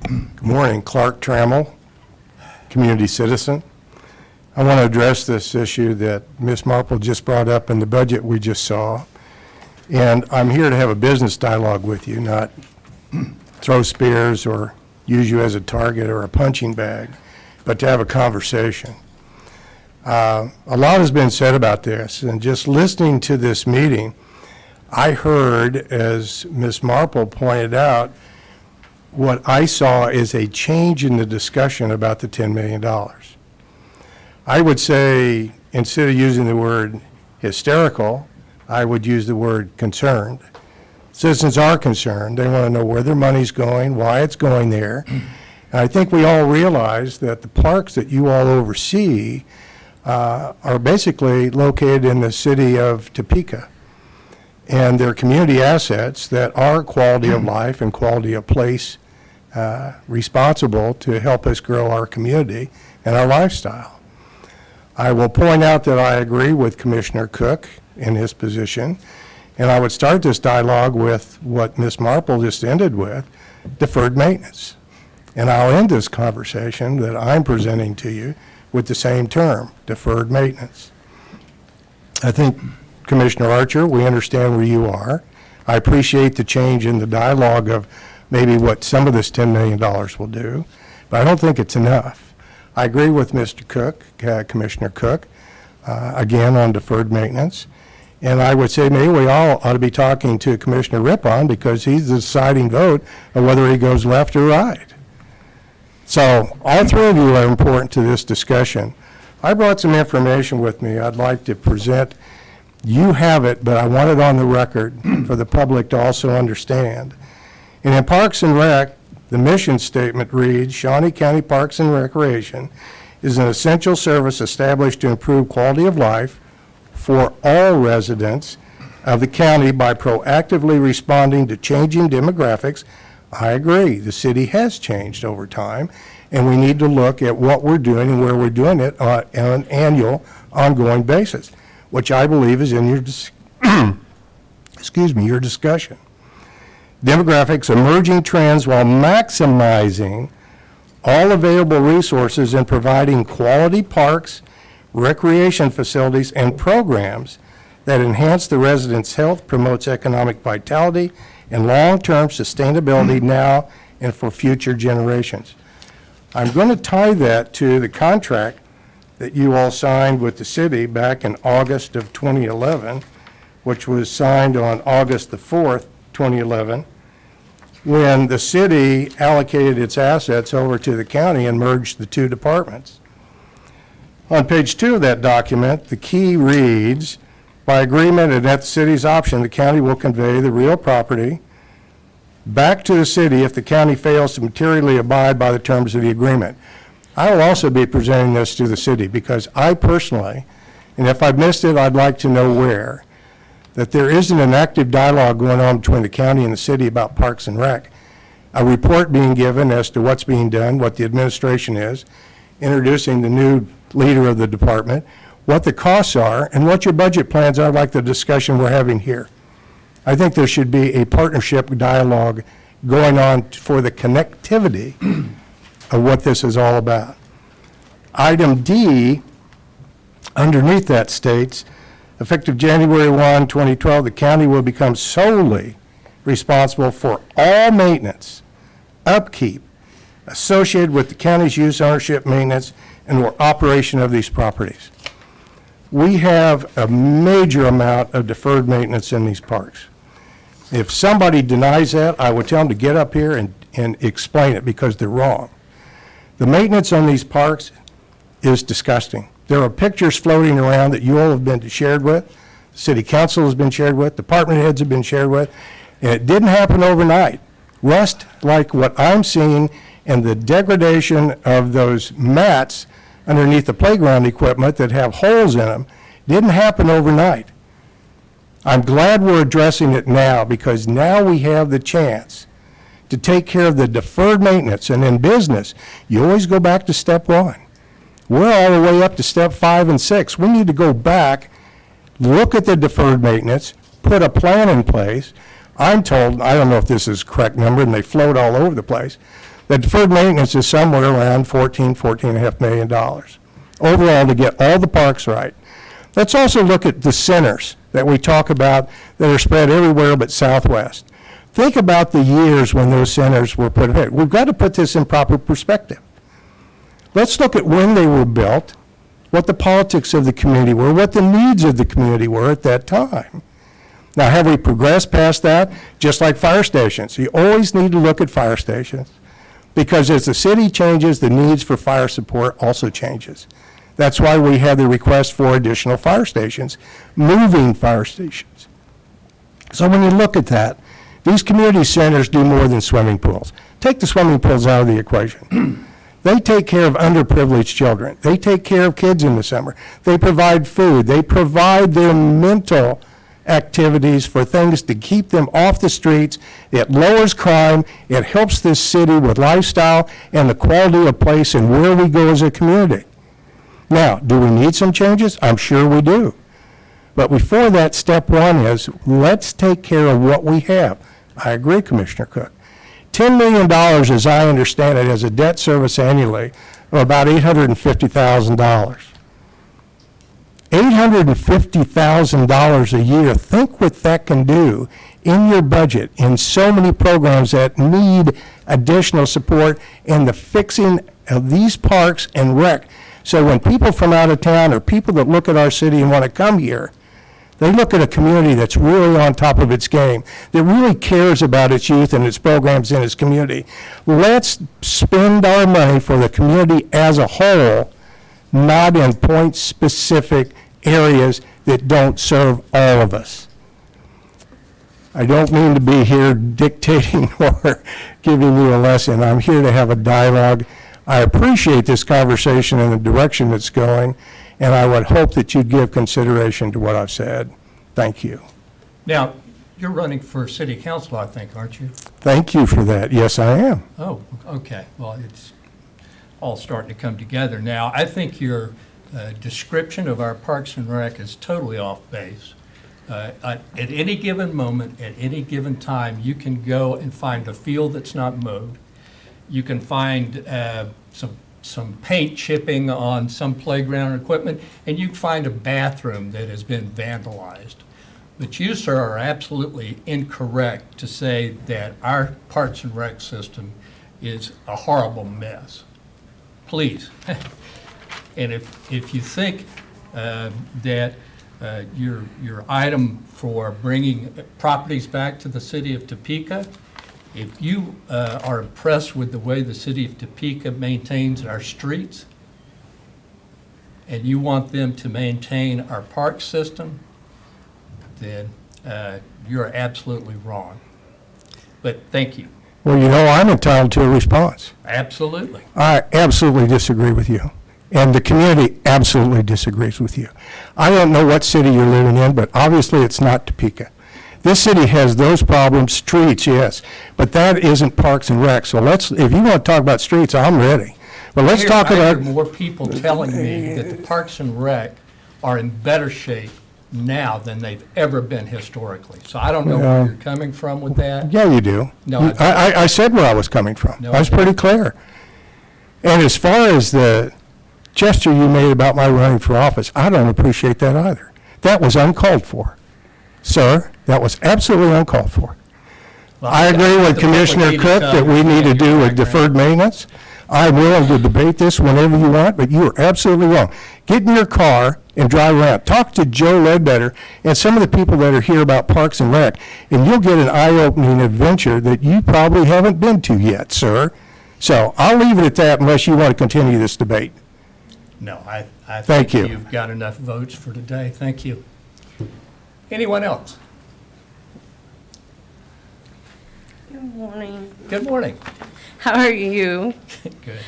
Good morning, Clark Trammell, community citizen. I want to address this issue that Ms. Marple just brought up in the budget we just saw. And I'm here to have a business dialogue with you, not throw spears or use you as a target or a punching bag, but to have a conversation. A lot has been said about this, and just listening to this meeting, I heard, as Ms. Marple pointed out, what I saw is a change in the discussion about the $10 million. I would say, instead of using the word hysterical, I would use the word concerned. Citizens are concerned. They want to know where their money's going, why it's going there. And I think we all realize that the parks that you all oversee are basically located in the city of Topeka. And they're community assets that are quality of life and quality of place responsible to help us grow our community and our lifestyle. I will point out that I agree with Commissioner Cook in his position, and I would start this dialogue with what Ms. Marple just ended with, deferred maintenance. And I'll end this conversation that I'm presenting to you with the same term, deferred maintenance. I think, Commissioner Archer, we understand where you are. I appreciate the change in the dialogue of maybe what some of this $10 million will do, but I don't think it's enough. I agree with Mr. Cook, Commissioner Cook. again, on deferred maintenance. And I would say maybe we all ought to be talking to Commissioner Rippon, because he's the deciding vote of whether he goes left or right. So all three of you are important to this discussion. I brought some information with me I'd like to present. You have it, but I want it on the record for the public to also understand. And in Parks and Rec, the mission statement reads, Shawnee County Parks and Recreation is an essential service established to improve quality of life for all residents of the county by proactively responding to changing demographics. I agree, the city has changed over time, and we need to look at what we're doing and where we're doing it on an annual, ongoing basis, which I believe is in your, your discussion. Demographics, emerging trends while maximizing all available resources and providing quality parks, recreation facilities, and programs that enhance the residents' health, promotes economic vitality, and long-term sustainability now and for future generations. I'm going to tie that to the contract that you all signed with the city back in August of 2011, which was signed on August the 4th, 2011, when the city allocated its assets over to the county and merged the two departments. On page 2 of that document, the key reads, by agreement and at the city's option, the county will convey the real property back to the city if the county fails to materially abide by the terms of the agreement. I will also be presenting this to the city because I personally, and if I've missed it, I'd like to know where, that there isn't an active dialogue going on between the county and the city about Parks and Rec. A report being given as to what's being done, what the administration is, introducing the new leader of the department, what the costs are, and what your budget plans are, like the discussion we're having here. I think there should be a partnership dialogue going on for the connectivity of what this is all about. Item D, underneath that states, effective January 1, 2012, the county will become solely responsible for all maintenance, upkeep, associated with the county's use, ownership, maintenance, and or operation of these properties. We have a major amount of deferred maintenance in these parks. If somebody denies that, I would tell them to get up here and explain it, because they're wrong. The maintenance on these parks is disgusting. There are pictures floating around that you all have been shared with, city council has been shared with, department heads have been shared with, and it didn't happen overnight. Rust, like what I'm seeing, and the degradation of those mats underneath the playground equipment that have holes in them, didn't happen overnight. I'm glad we're addressing it now, because now we have the chance to take care of the deferred maintenance. And in business, you always go back to step 1. We're all the way up to step 5 and 6. We need to go back, look at the deferred maintenance, put a plan in place. I'm told, I don't know if this is the correct number, and they float all over the place, that deferred maintenance is somewhere around $14.5 million overall to get all the parks right. Let's also look at the centers that we talk about that are spread everywhere but Southwest. Think about the years when those centers were put in. We've got to put this in proper perspective. Let's look at when they were built, what the politics of the community were, what the needs of the community were at that time. Now, have we progressed past that? Just like fire stations. You always need to look at fire stations, because as the city changes, the needs for fire support also changes. That's why we have the request for additional fire stations, moving fire stations. So when you look at that, these community centers do more than swimming pools. Take the swimming pools out of the equation. They take care of underprivileged children. They take care of kids in the summer. They provide food. They provide their mental activities for things to keep them off the streets. It lowers crime. It helps this city with lifestyle and the quality of place and where we go as a community. Now, do we need some changes? I'm sure we do. But before that, step 1 is let's take care of what we have. I agree, Commissioner Cook. $10 million, as I understand it, as a debt service annually of about $850,000. $850,000 a year. Think what that can do in your budget in so many programs that need additional support, and the fixing of these parks and rec So when people from out of town or people that look at our city and want to come here, they look at a community that's really on top of its game, that really cares about its youth and its programs in its community. Let's spend our money for the community as a whole, not in point-specific areas that don't serve all of us. I don't mean to be here dictating or giving you a lesson. I'm here to have a dialogue. I appreciate this conversation and the direction it's going, and I would hope that you'd give consideration to what I've said. Thank you. Now, you're running for city council, I think, aren't you? Thank you for that. Yes, I am. Oh, okay. Well, it's all starting to come together now. I think your description of our Parks and Rec is totally off base. At any given moment, at any given time, you can go and find a field that's not mowed. You can find some paint chipping on some playground equipment, and you can find a bathroom that has been vandalized. But you, sir, are absolutely incorrect to say that our Parks and Rec system is a horrible mess. Please. And if you think that your item for bringing properties back to the city of Topeka, if you are impressed with the way the city of Topeka maintains our streets, and you want them to maintain our park system, then you're absolutely wrong. But thank you. Well, you know, I'm entitled to a response. Absolutely. I absolutely disagree with you, and the community absolutely disagrees with you. I don't know what city you're living in, but obviously it's not Topeka. This city has those problems, streets, yes, but that isn't Parks and Rec. So if you want to talk about streets, I'm ready. But let's talk I about. hear more people telling me that the Parks and Rec are in better shape now than they've ever been historically. So I don't know where you're coming from with that. Yeah, you do. No, I said where I was coming from. No, I was I pretty clear. And as far as the gesture you made about my running for office, I don't appreciate that either. That was uncalled for. Sir, that was absolutely uncalled for. Well, I agree with the Commissioner public Cook needs to that we need to understand do your with deferred background. maintenance. I'm willing to debate this whenever you want, but you are absolutely wrong. Get in your car and drive around. Talk to Joe Ledbetter and some of the people that are here about Parks and Rec, and you'll get an eye-opening adventure that you probably haven't been to yet, sir. So I'll leave it at that unless you want to continue this debate. No, I Thank think you. you've got enough votes for today. Thank you. Anyone else? Good morning. Good morning. How are you? Good.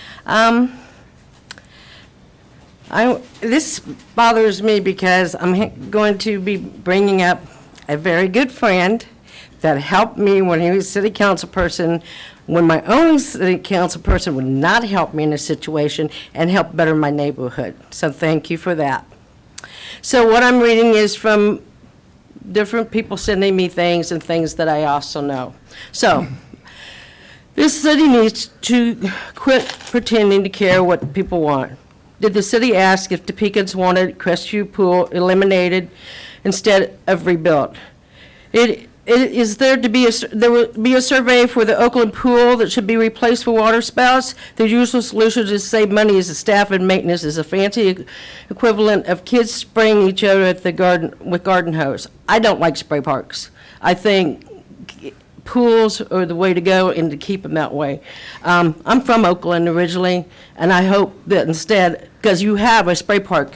This bothers me because I'm going to be bringing up a very good friend that helped me when he was city council person, when my own city council person would not help me in a situation and help better my neighborhood. So thank you for that. So what I'm reading is from different people sending me things and things that I also know. So, this city needs to quit pretending to care what people want. Did the city ask if Topekans wanted Crestview Pool eliminated instead of rebuilt? There will be a survey for the Oakland Pool that should be replaced for water spouts. The usual solution to save money is the staff and maintenance is a fancy equivalent of kids spraying each other at the garden with garden hose. I don't like spray parks. I think pools are the way to go and to keep them that way. I'm from Oakland originally, and I hope that instead, because you have a spray park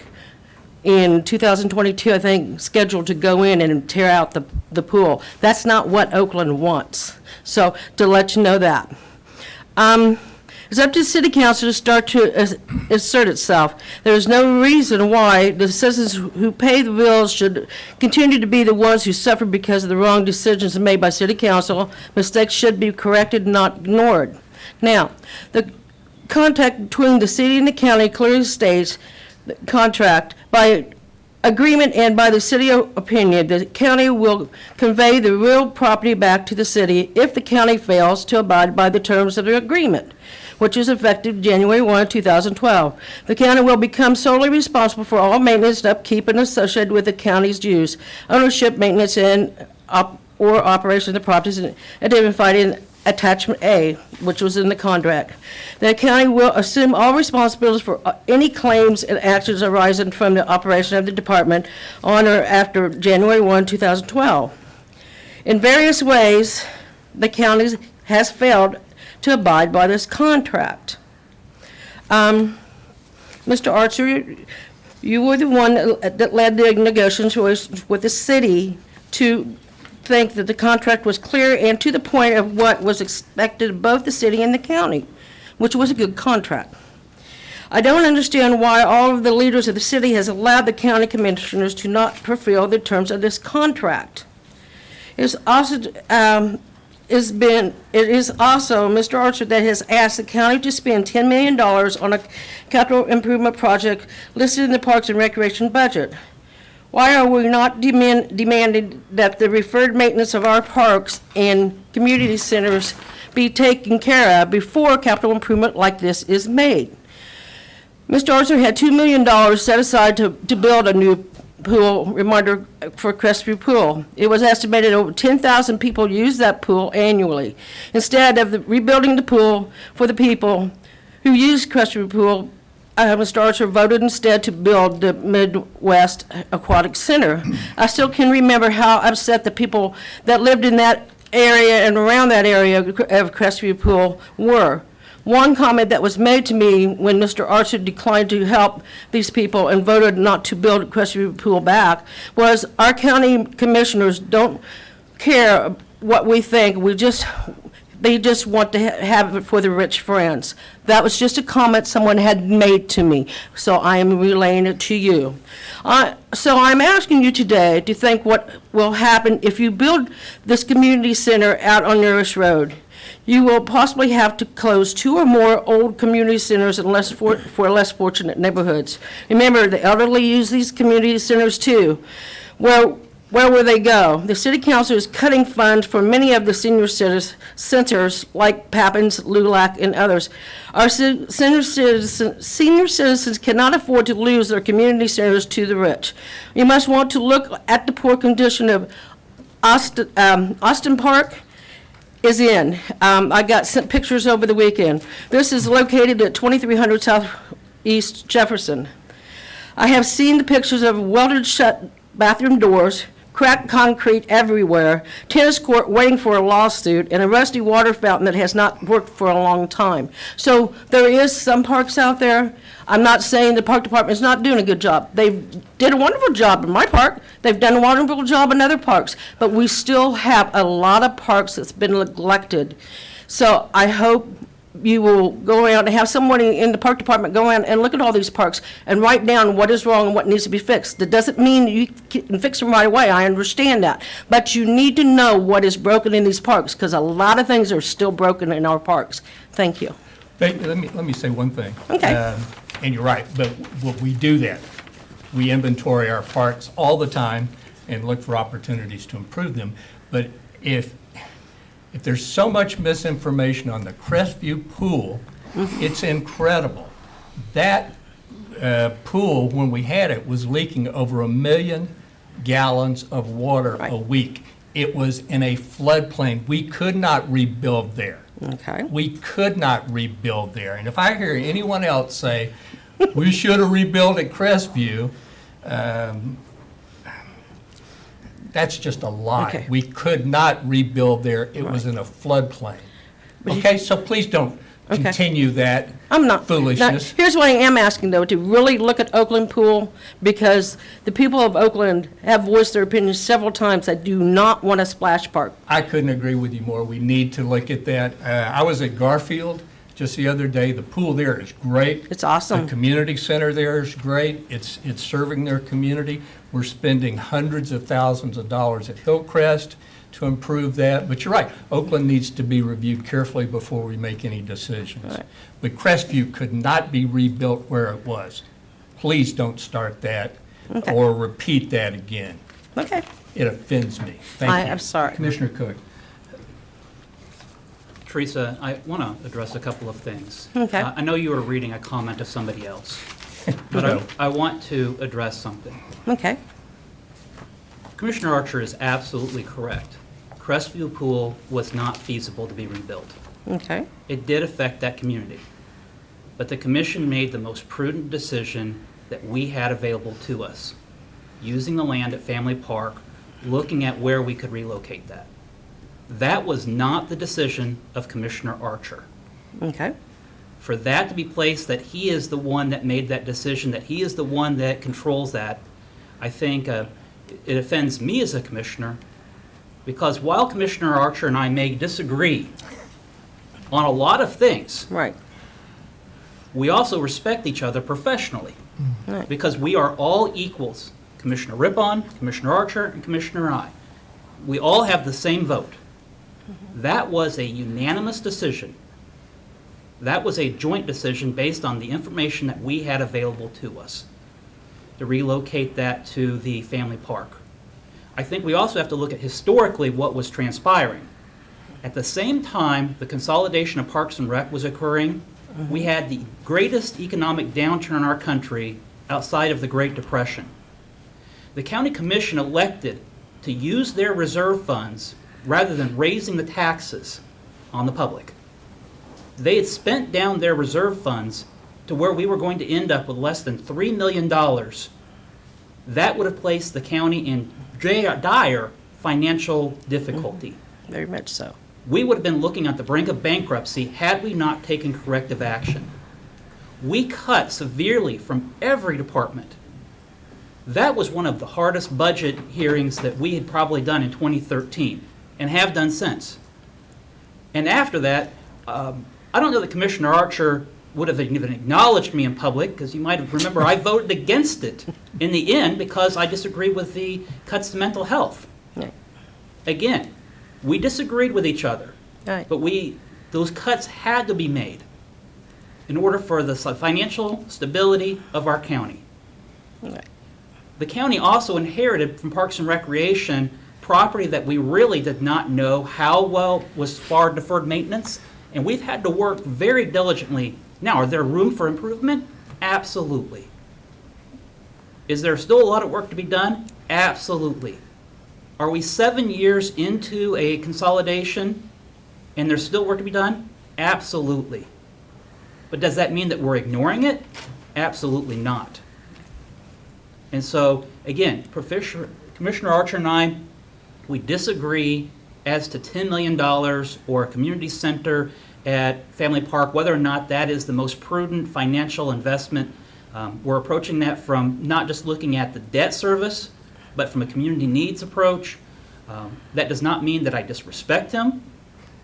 in 2022, I think, scheduled to go in and tear out the pool. That's not what Oakland wants. So to let you know that. It's up to the city council to start to assert itself. There's no reason why the citizens who pay the bills should continue to be the ones who suffer because of the wrong decisions made by city council. Mistakes should be corrected, not ignored. Now, the contact between the city and the county clearly states the contract by agreement and by the city opinion, the county will convey the real property back to the city if the county fails to abide by the terms of the agreement, which is effective January 1, 2012. The county will become solely responsible for all maintenance and upkeep and associated with the county's use, ownership, maintenance, and or operation of the properties identified in Attachment A, which was in the contract. The county will assume all responsibilities for any claims and actions arising from the operation of the department on or after January 1, 2012. In various ways, the county has failed to abide by this contract. Mr. Archer, you were the one that led the negotiations with the city to think that the contract was clear and to the point of what was expected of both the city and the county, which was a good contract. I don't understand why all of the leaders of the city has allowed the county commissioners to not fulfill the terms of this contract. It is also Mr. Archer that has asked the county to spend $10 million on a capital improvement project listed in the Parks and Recreation budget. Why are we not demanding that the referred maintenance of our parks and community centers be taken care of before capital improvement like this is made? Mr. Archer had $2 million set aside to build a new pool reminder for Crestview Pool. It was estimated over 10,000 people use that pool annually. Instead of rebuilding the pool for the people who use Crestview Pool, Mr. Archer voted instead to build the Midwest Aquatic Center. I still can remember how upset the people that lived in that area and around that area of Crestview Pool were. One comment that was made to me when Mr. Archer declined to help these people and voted not to build Crestview Pool back was, our county commissioners don't care what we think. They just want to have it for the rich friends. That was just a comment someone had made to me, so I am relaying it to you. So I'm asking you today to think what will happen if you build this community center out on Nourish Road. You will possibly have to close 2 or more old community centers for less fortunate neighborhoods. Remember, the elderly use these community centers too. Where will they go? The city council is cutting funds for many of the senior centers like Pappins, Lulac, and others. Our senior citizens cannot afford to lose their community centers to the rich. You must want to look at the poor condition of Austin Park is in. I got sent pictures over the weekend. This is located at 2300 Southeast Jefferson. I have seen the pictures of welded shut bathroom doors, cracked concrete everywhere, tennis court waiting for a lawsuit, and a rusty water fountain that has not worked for a long time. So there is some parks out there. I'm not saying the park department is not doing a good job. They did a wonderful job in my park. They've done a wonderful job in other parks. But we still have a lot of parks that's been neglected. So I hope you will go around and have someone in the park department go around and look at all these parks and write down what is wrong and what needs to be fixed. That doesn't mean you can fix them right away. I understand that. But you need to know what is broken in these parks, because a lot of things are still broken in our parks. Thank you. Let me say one thing. Okay. And you're right, but we do that. We inventory our parks all the time and look for opportunities to improve them. But if there's so much misinformation on the Crestview Pool, it's incredible. That pool, when we had it, was leaking over 1 million gallons of water a week. It was in a floodplain. We could not rebuild there. Okay. We could not rebuild there. And if I hear anyone else say, we should have rebuilt at Crestview, that's just a lie. Okay. We could not rebuild there. It was in a floodplain. Okay, so please don't continue that foolishness. Now, here's what I am asking, though, to really look at Oakland Pool, because the people of Oakland have voiced their opinions several times that do not want a splash park. I couldn't agree with you more. We need to look at that. I was at Garfield just the other day. The pool there is great. It's awesome. The community center there is great. It's serving their community. We're spending hundreds of thousands of dollars at Hillcrest to improve that. But you're right, Oakland needs to be reviewed carefully before we make any decisions. Right. But Crestview could not be rebuilt where it was. Please don't start that or repeat that again. Okay. It offends me. Thank you. I'm sorry. Commissioner Cook. Teresa, I want to address a couple of things. Okay. I know you were reading a comment of somebody else, but I want to address something. Okay. Commissioner Archer is absolutely correct. Crestview Pool was not feasible to be rebuilt. Okay. It did affect that community. But the commission made the most prudent decision that we had available to us, using the land at Family Park, looking at where we could relocate that. That was not the decision of Commissioner Archer. Okay. For that to be placed, that he is the one that made that decision, that he is the one that controls that, I think it offends me as a commissioner, because while Commissioner Archer and I may disagree on a lot of things, Right. we also respect each other professionally, Right. because we are all equals. Commissioner Rippon, Commissioner Archer, and Commissioner I. We all have the same vote. That was a unanimous decision. That was a joint decision based on the information that we had available to us to relocate that to the family park. I think we also have to look at historically what was transpiring. At the same time the consolidation of Parks and Rec was occurring, we had the greatest economic downturn in our country outside of the Great Depression. The county commission elected to use their reserve funds rather than raising the taxes on the public. They had spent down their reserve funds to where we were going to end up with less than $3 million. That would have placed the county in dire financial difficulty. Very much so. We would have been looking at the brink of bankruptcy had we not taken corrective action. We cut severely from every department. That was one of the hardest budget hearings that we had probably done in 2013 and have done since. And after that, I don't know that Commissioner Archer would have even acknowledged me in public, because you might remember I voted against it in the end because I disagreed with the cuts to mental health. Right. Again, we disagreed with each other, Right. but those cuts had to be made in order for the financial stability of our county. Right. The county also inherited from Parks and Recreation property that we really did not know how well was far deferred maintenance, and we've had to work very diligently. Now, are there room for improvement? Absolutely. Is there still a lot of work to be done? Absolutely. Are we 7 years into a consolidation and there's still work to be done? Absolutely. But does that mean that we're ignoring it? Absolutely not. And so, again, Commissioner Archer and I, we disagree as to $10 million or a community center at Family Park, whether or not that is the most prudent financial investment. We're approaching that from not just looking at the debt service, but from a community needs approach. That does not mean that I disrespect him.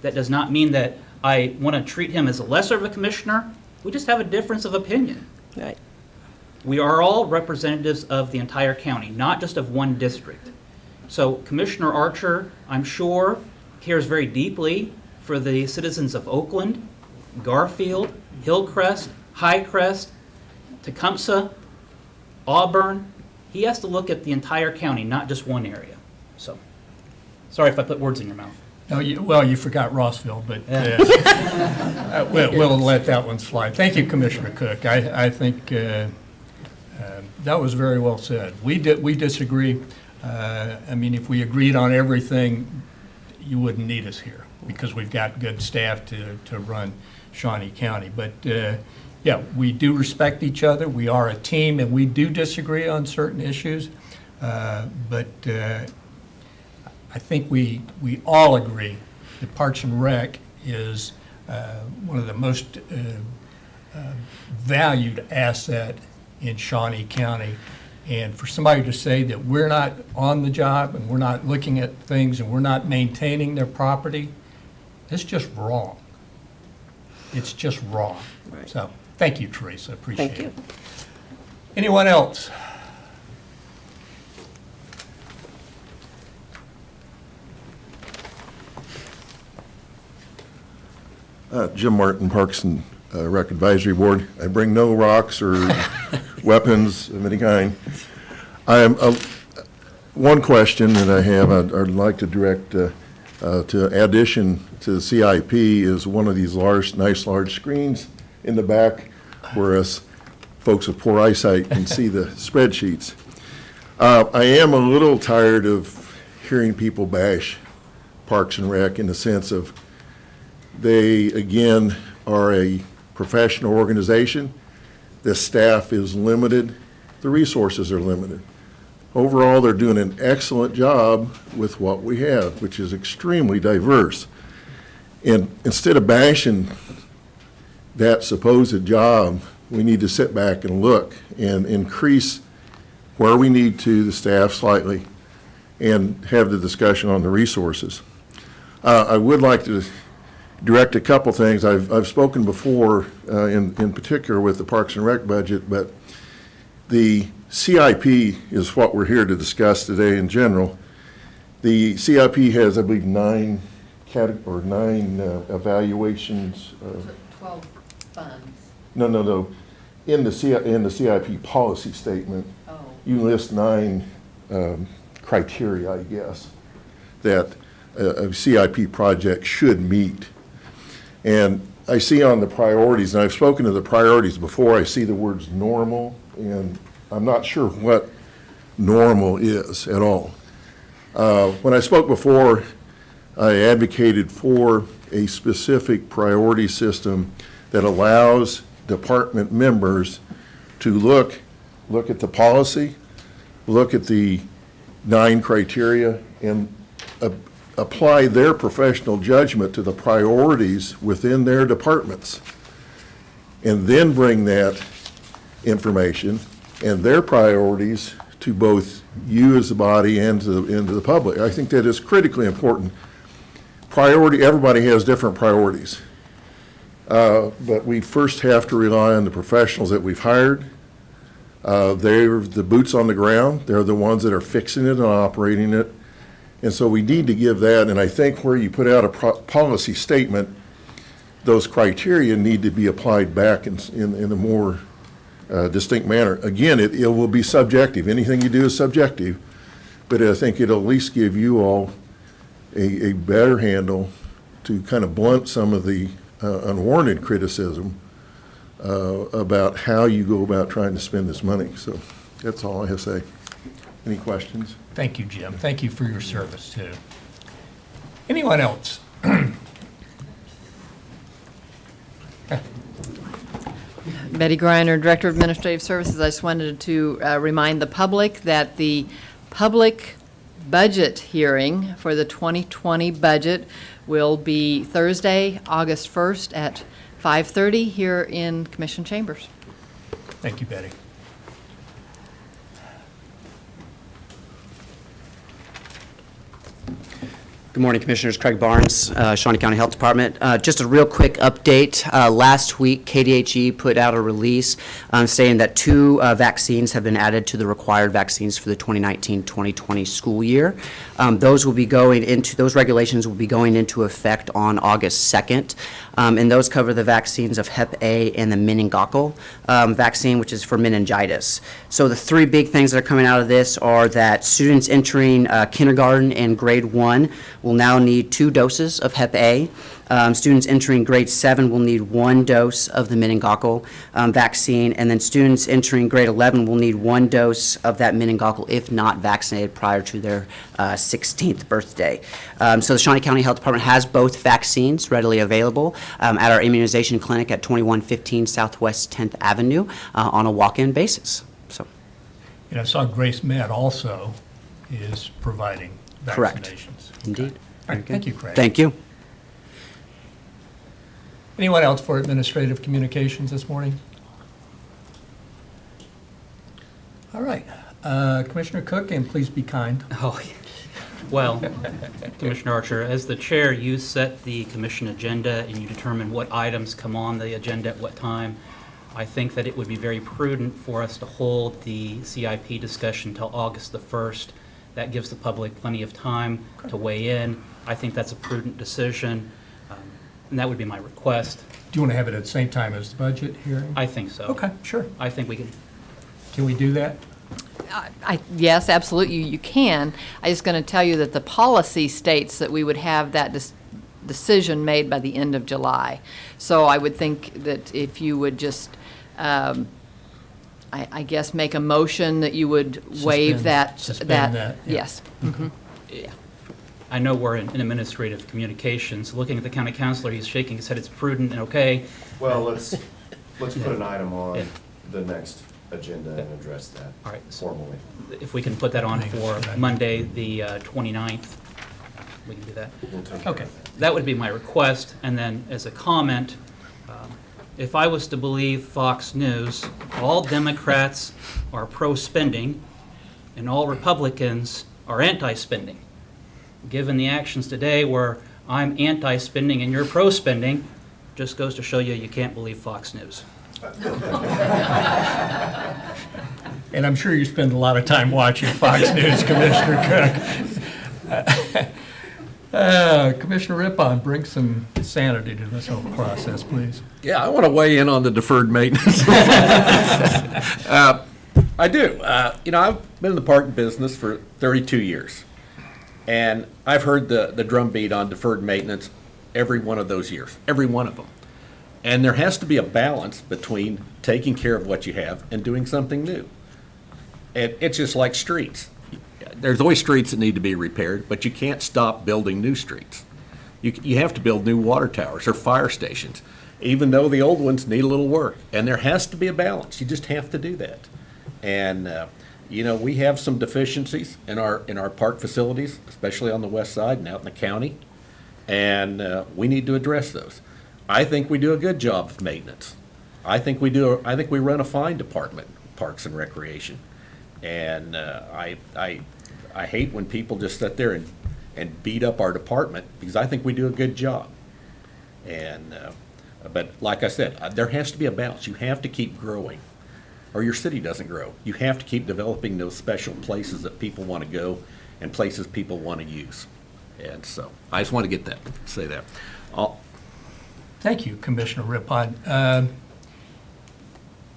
That does not mean that I want to treat him as a lesser of a commissioner. We just have a difference of opinion. Right. We are all representatives of the entire county, not just of one district. So Commissioner Archer, I'm sure, cares very deeply for the citizens of Oakland, Garfield, Hillcrest, Highcrest, Tecumseh, Auburn. He has to look at the entire county, not just one area. So, sorry if I put words in your mouth. No, you forgot Rossville, but we'll let that one slide. Thank you, Commissioner Cook. I think that was very well said. We disagree. I mean, if we agreed on everything, you wouldn't need us here because we've got good staff to run Shawnee County. But yeah, we do respect each other. We are a team, and we do disagree on certain issues. But I think we all agree that Parks and Rec is one of the most valued asset in Shawnee County. And for somebody to say that we're not on the job and we're not looking at things and we're not maintaining their property, it's just wrong. It's just wrong. Right. So, thank you, Teresa, appreciate Thank you. it. Anyone else? Jim Martin, Parks and Rec Advisory Board. I bring no rocks or weapons of any kind. One question that I have, I'd like to direct to addition to the CIP is one of these nice large screens in the back where us folks with poor eyesight can see the spreadsheets. I am a little tired of hearing people bash Parks and Rec in the sense of they, again, are a professional organization. The staff is limited. The resources are limited. Overall, they're doing an excellent job with what we have, which is extremely diverse. And instead of bashing that supposed job, we need to sit back and look and increase where we need to, the staff slightly, and have the discussion on the resources. I would like to direct a couple things. I've spoken before, in particular with the Parks and Rec budget, but the CIP is what we're here to discuss today in general. The CIP has, I believe, 9 evaluations. 12 funds. No. In the CIP policy statement, you list 9 criteria, I guess, that a CIP project should meet. And I see on the priorities, and I've spoken to the priorities before, I see the words normal, and I'm not sure what normal is at all. When I spoke before, I advocated for a specific priority system that allows department members to look at the policy, look at the 9 criteria, and apply their professional judgment to the priorities within their departments, and then bring that information and their priorities to both you as a body and to the public. I think that is critically important. Everybody has different priorities. But we first have to rely on the professionals that we've hired. They're the boots on the ground. They're the ones that are fixing it and operating it. And so we need to give that, and I think where you put out a policy statement, those criteria need to be applied back in a more distinct manner. Again, it will be subjective. Anything you do is subjective, but I think it'll at least give you all a better handle to kind of blunt some of the unwarranted criticism about how you go about trying to spend this money. So that's all I have to say. Any questions? Thank you, Jim. Thank you for your service, too. Anyone else? Betty Griner, Director of Administrative Services. I just wanted to remind the public that the public budget hearing for the 2020 budget will be Thursday, August 1st at 5:30 here in Commission Chambers. Thank you, Betty. Good morning, Commissioners. Craig Barnes, Shawnee County Health Department. Just a real quick update. Last week, KDHE put out a release saying that 2 vaccines have been added to the required vaccines for the 2019-2020 school year. Those regulations will be going into effect on August 2nd. And those cover the vaccines of Hep A and the meningococcal vaccine, which is for meningitis. So the 3 big things that are coming out of this are that students entering kindergarten and grade 1 will now need 2 doses of Hep A. Students entering grade 7 will need 1 dose of the meningococcal vaccine, and then students entering grade 11 will need 1 dose of that meningococcal if not vaccinated prior to their 16th birthday. So the Shawnee County Health Department has both vaccines readily available at our immunization clinic at 2115 Southwest 10th Avenue on a walk-in basis. So, And I saw Grace Med also is providing vaccinations. Correct. Indeed. All right, thank you, Craig. Thank you. Anyone else for administrative communications this morning? All right. Commissioner Cook, and please be kind. Oh, well, Commissioner Archer, as the chair, you set the commission agenda and you determine what items come on the agenda at what time. I think that it would be very prudent for us to hold the CIP discussion until August the 1st. That gives the public plenty of time to weigh in. I think that's a prudent decision, and that would be my request. Do you want to have it at the same time as the budget hearing? I think so. Okay, sure. I think we can. Can we do that? Yes, absolutely, you can. I'm just going to tell you that the policy states that we would have that decision made by the end of July. So I would think that if you would just, I guess, make a motion that you would waive that. Suspend that, yeah. Yes. Mm-hmm. Yeah. I know we're in administrative communications. Looking at the county councilor, he's shaking his head, it's prudent and okay. Well, let's put an item Yeah. on the next agenda and address that All right, so formally. if we can put that on for Monday, the 29th, we can do that. We'll take care Okay, of that. that would be my request, and then as a comment, if I was to believe Fox News, all Democrats are pro-spending, and all Republicans are anti-spending. Given the actions today where I'm anti-spending and you're pro-spending, just goes to show you you can't believe Fox News. And I'm sure you spend a lot of time watching Fox News, Commissioner Cook. Commissioner Rippon, bring some sanity to this whole process, please. Yeah, I want to weigh in on the deferred maintenance. I do. I've been in the park business for 32 years, and I've heard the drumbeat on deferred maintenance every one of those years, every one of them. And there has to be a balance between taking care of what you have and doing something new. And it's just like streets. There's always streets that need to be repaired, but you can't stop building new streets. You have to build new water towers or fire stations, even though the old ones need a little work. And there has to be a balance. You just have to do that. And, we have some deficiencies in our park facilities, especially on the west side and out in the county. And we need to address those. I think we do a good job of maintenance. I think we run a fine department, Parks and Recreation. And I hate when people just sit there and beat up our department, because I think we do a good job. And but like I said, there has to be a balance. You have to keep growing, or your city doesn't grow. You have to keep developing those special places that people want to go and places people want to use. And so I just want to say that. Thank you, Commissioner Rippon.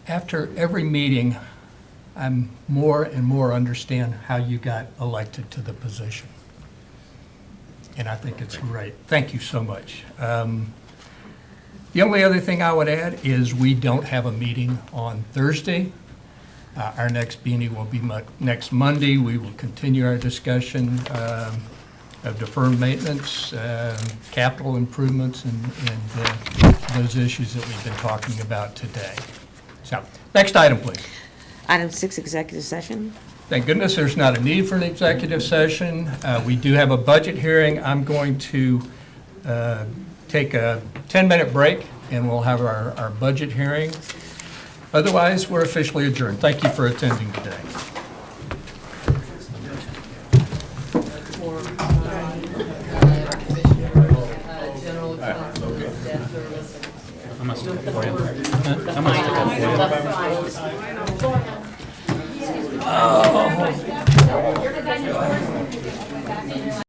After every meeting, I'm more and more understand how you got elected to the position. And I think it's great. Thank you so much. The only other thing I would add is we don't have a meeting on Thursday. Our next meeting will be next Monday. We will continue our discussion of deferred maintenance, capital improvements, and those issues that we've been talking about today. So, next item, please. Item 6, executive session. Thank goodness there's not a need for an executive session. We do have a budget hearing. I'm going to take a 10-minute break, and we'll have our budget hearing. Otherwise, we're officially adjourned. Thank you for attending today. I'm gonna stick up for you. I'm gonna stick up for you. Oh.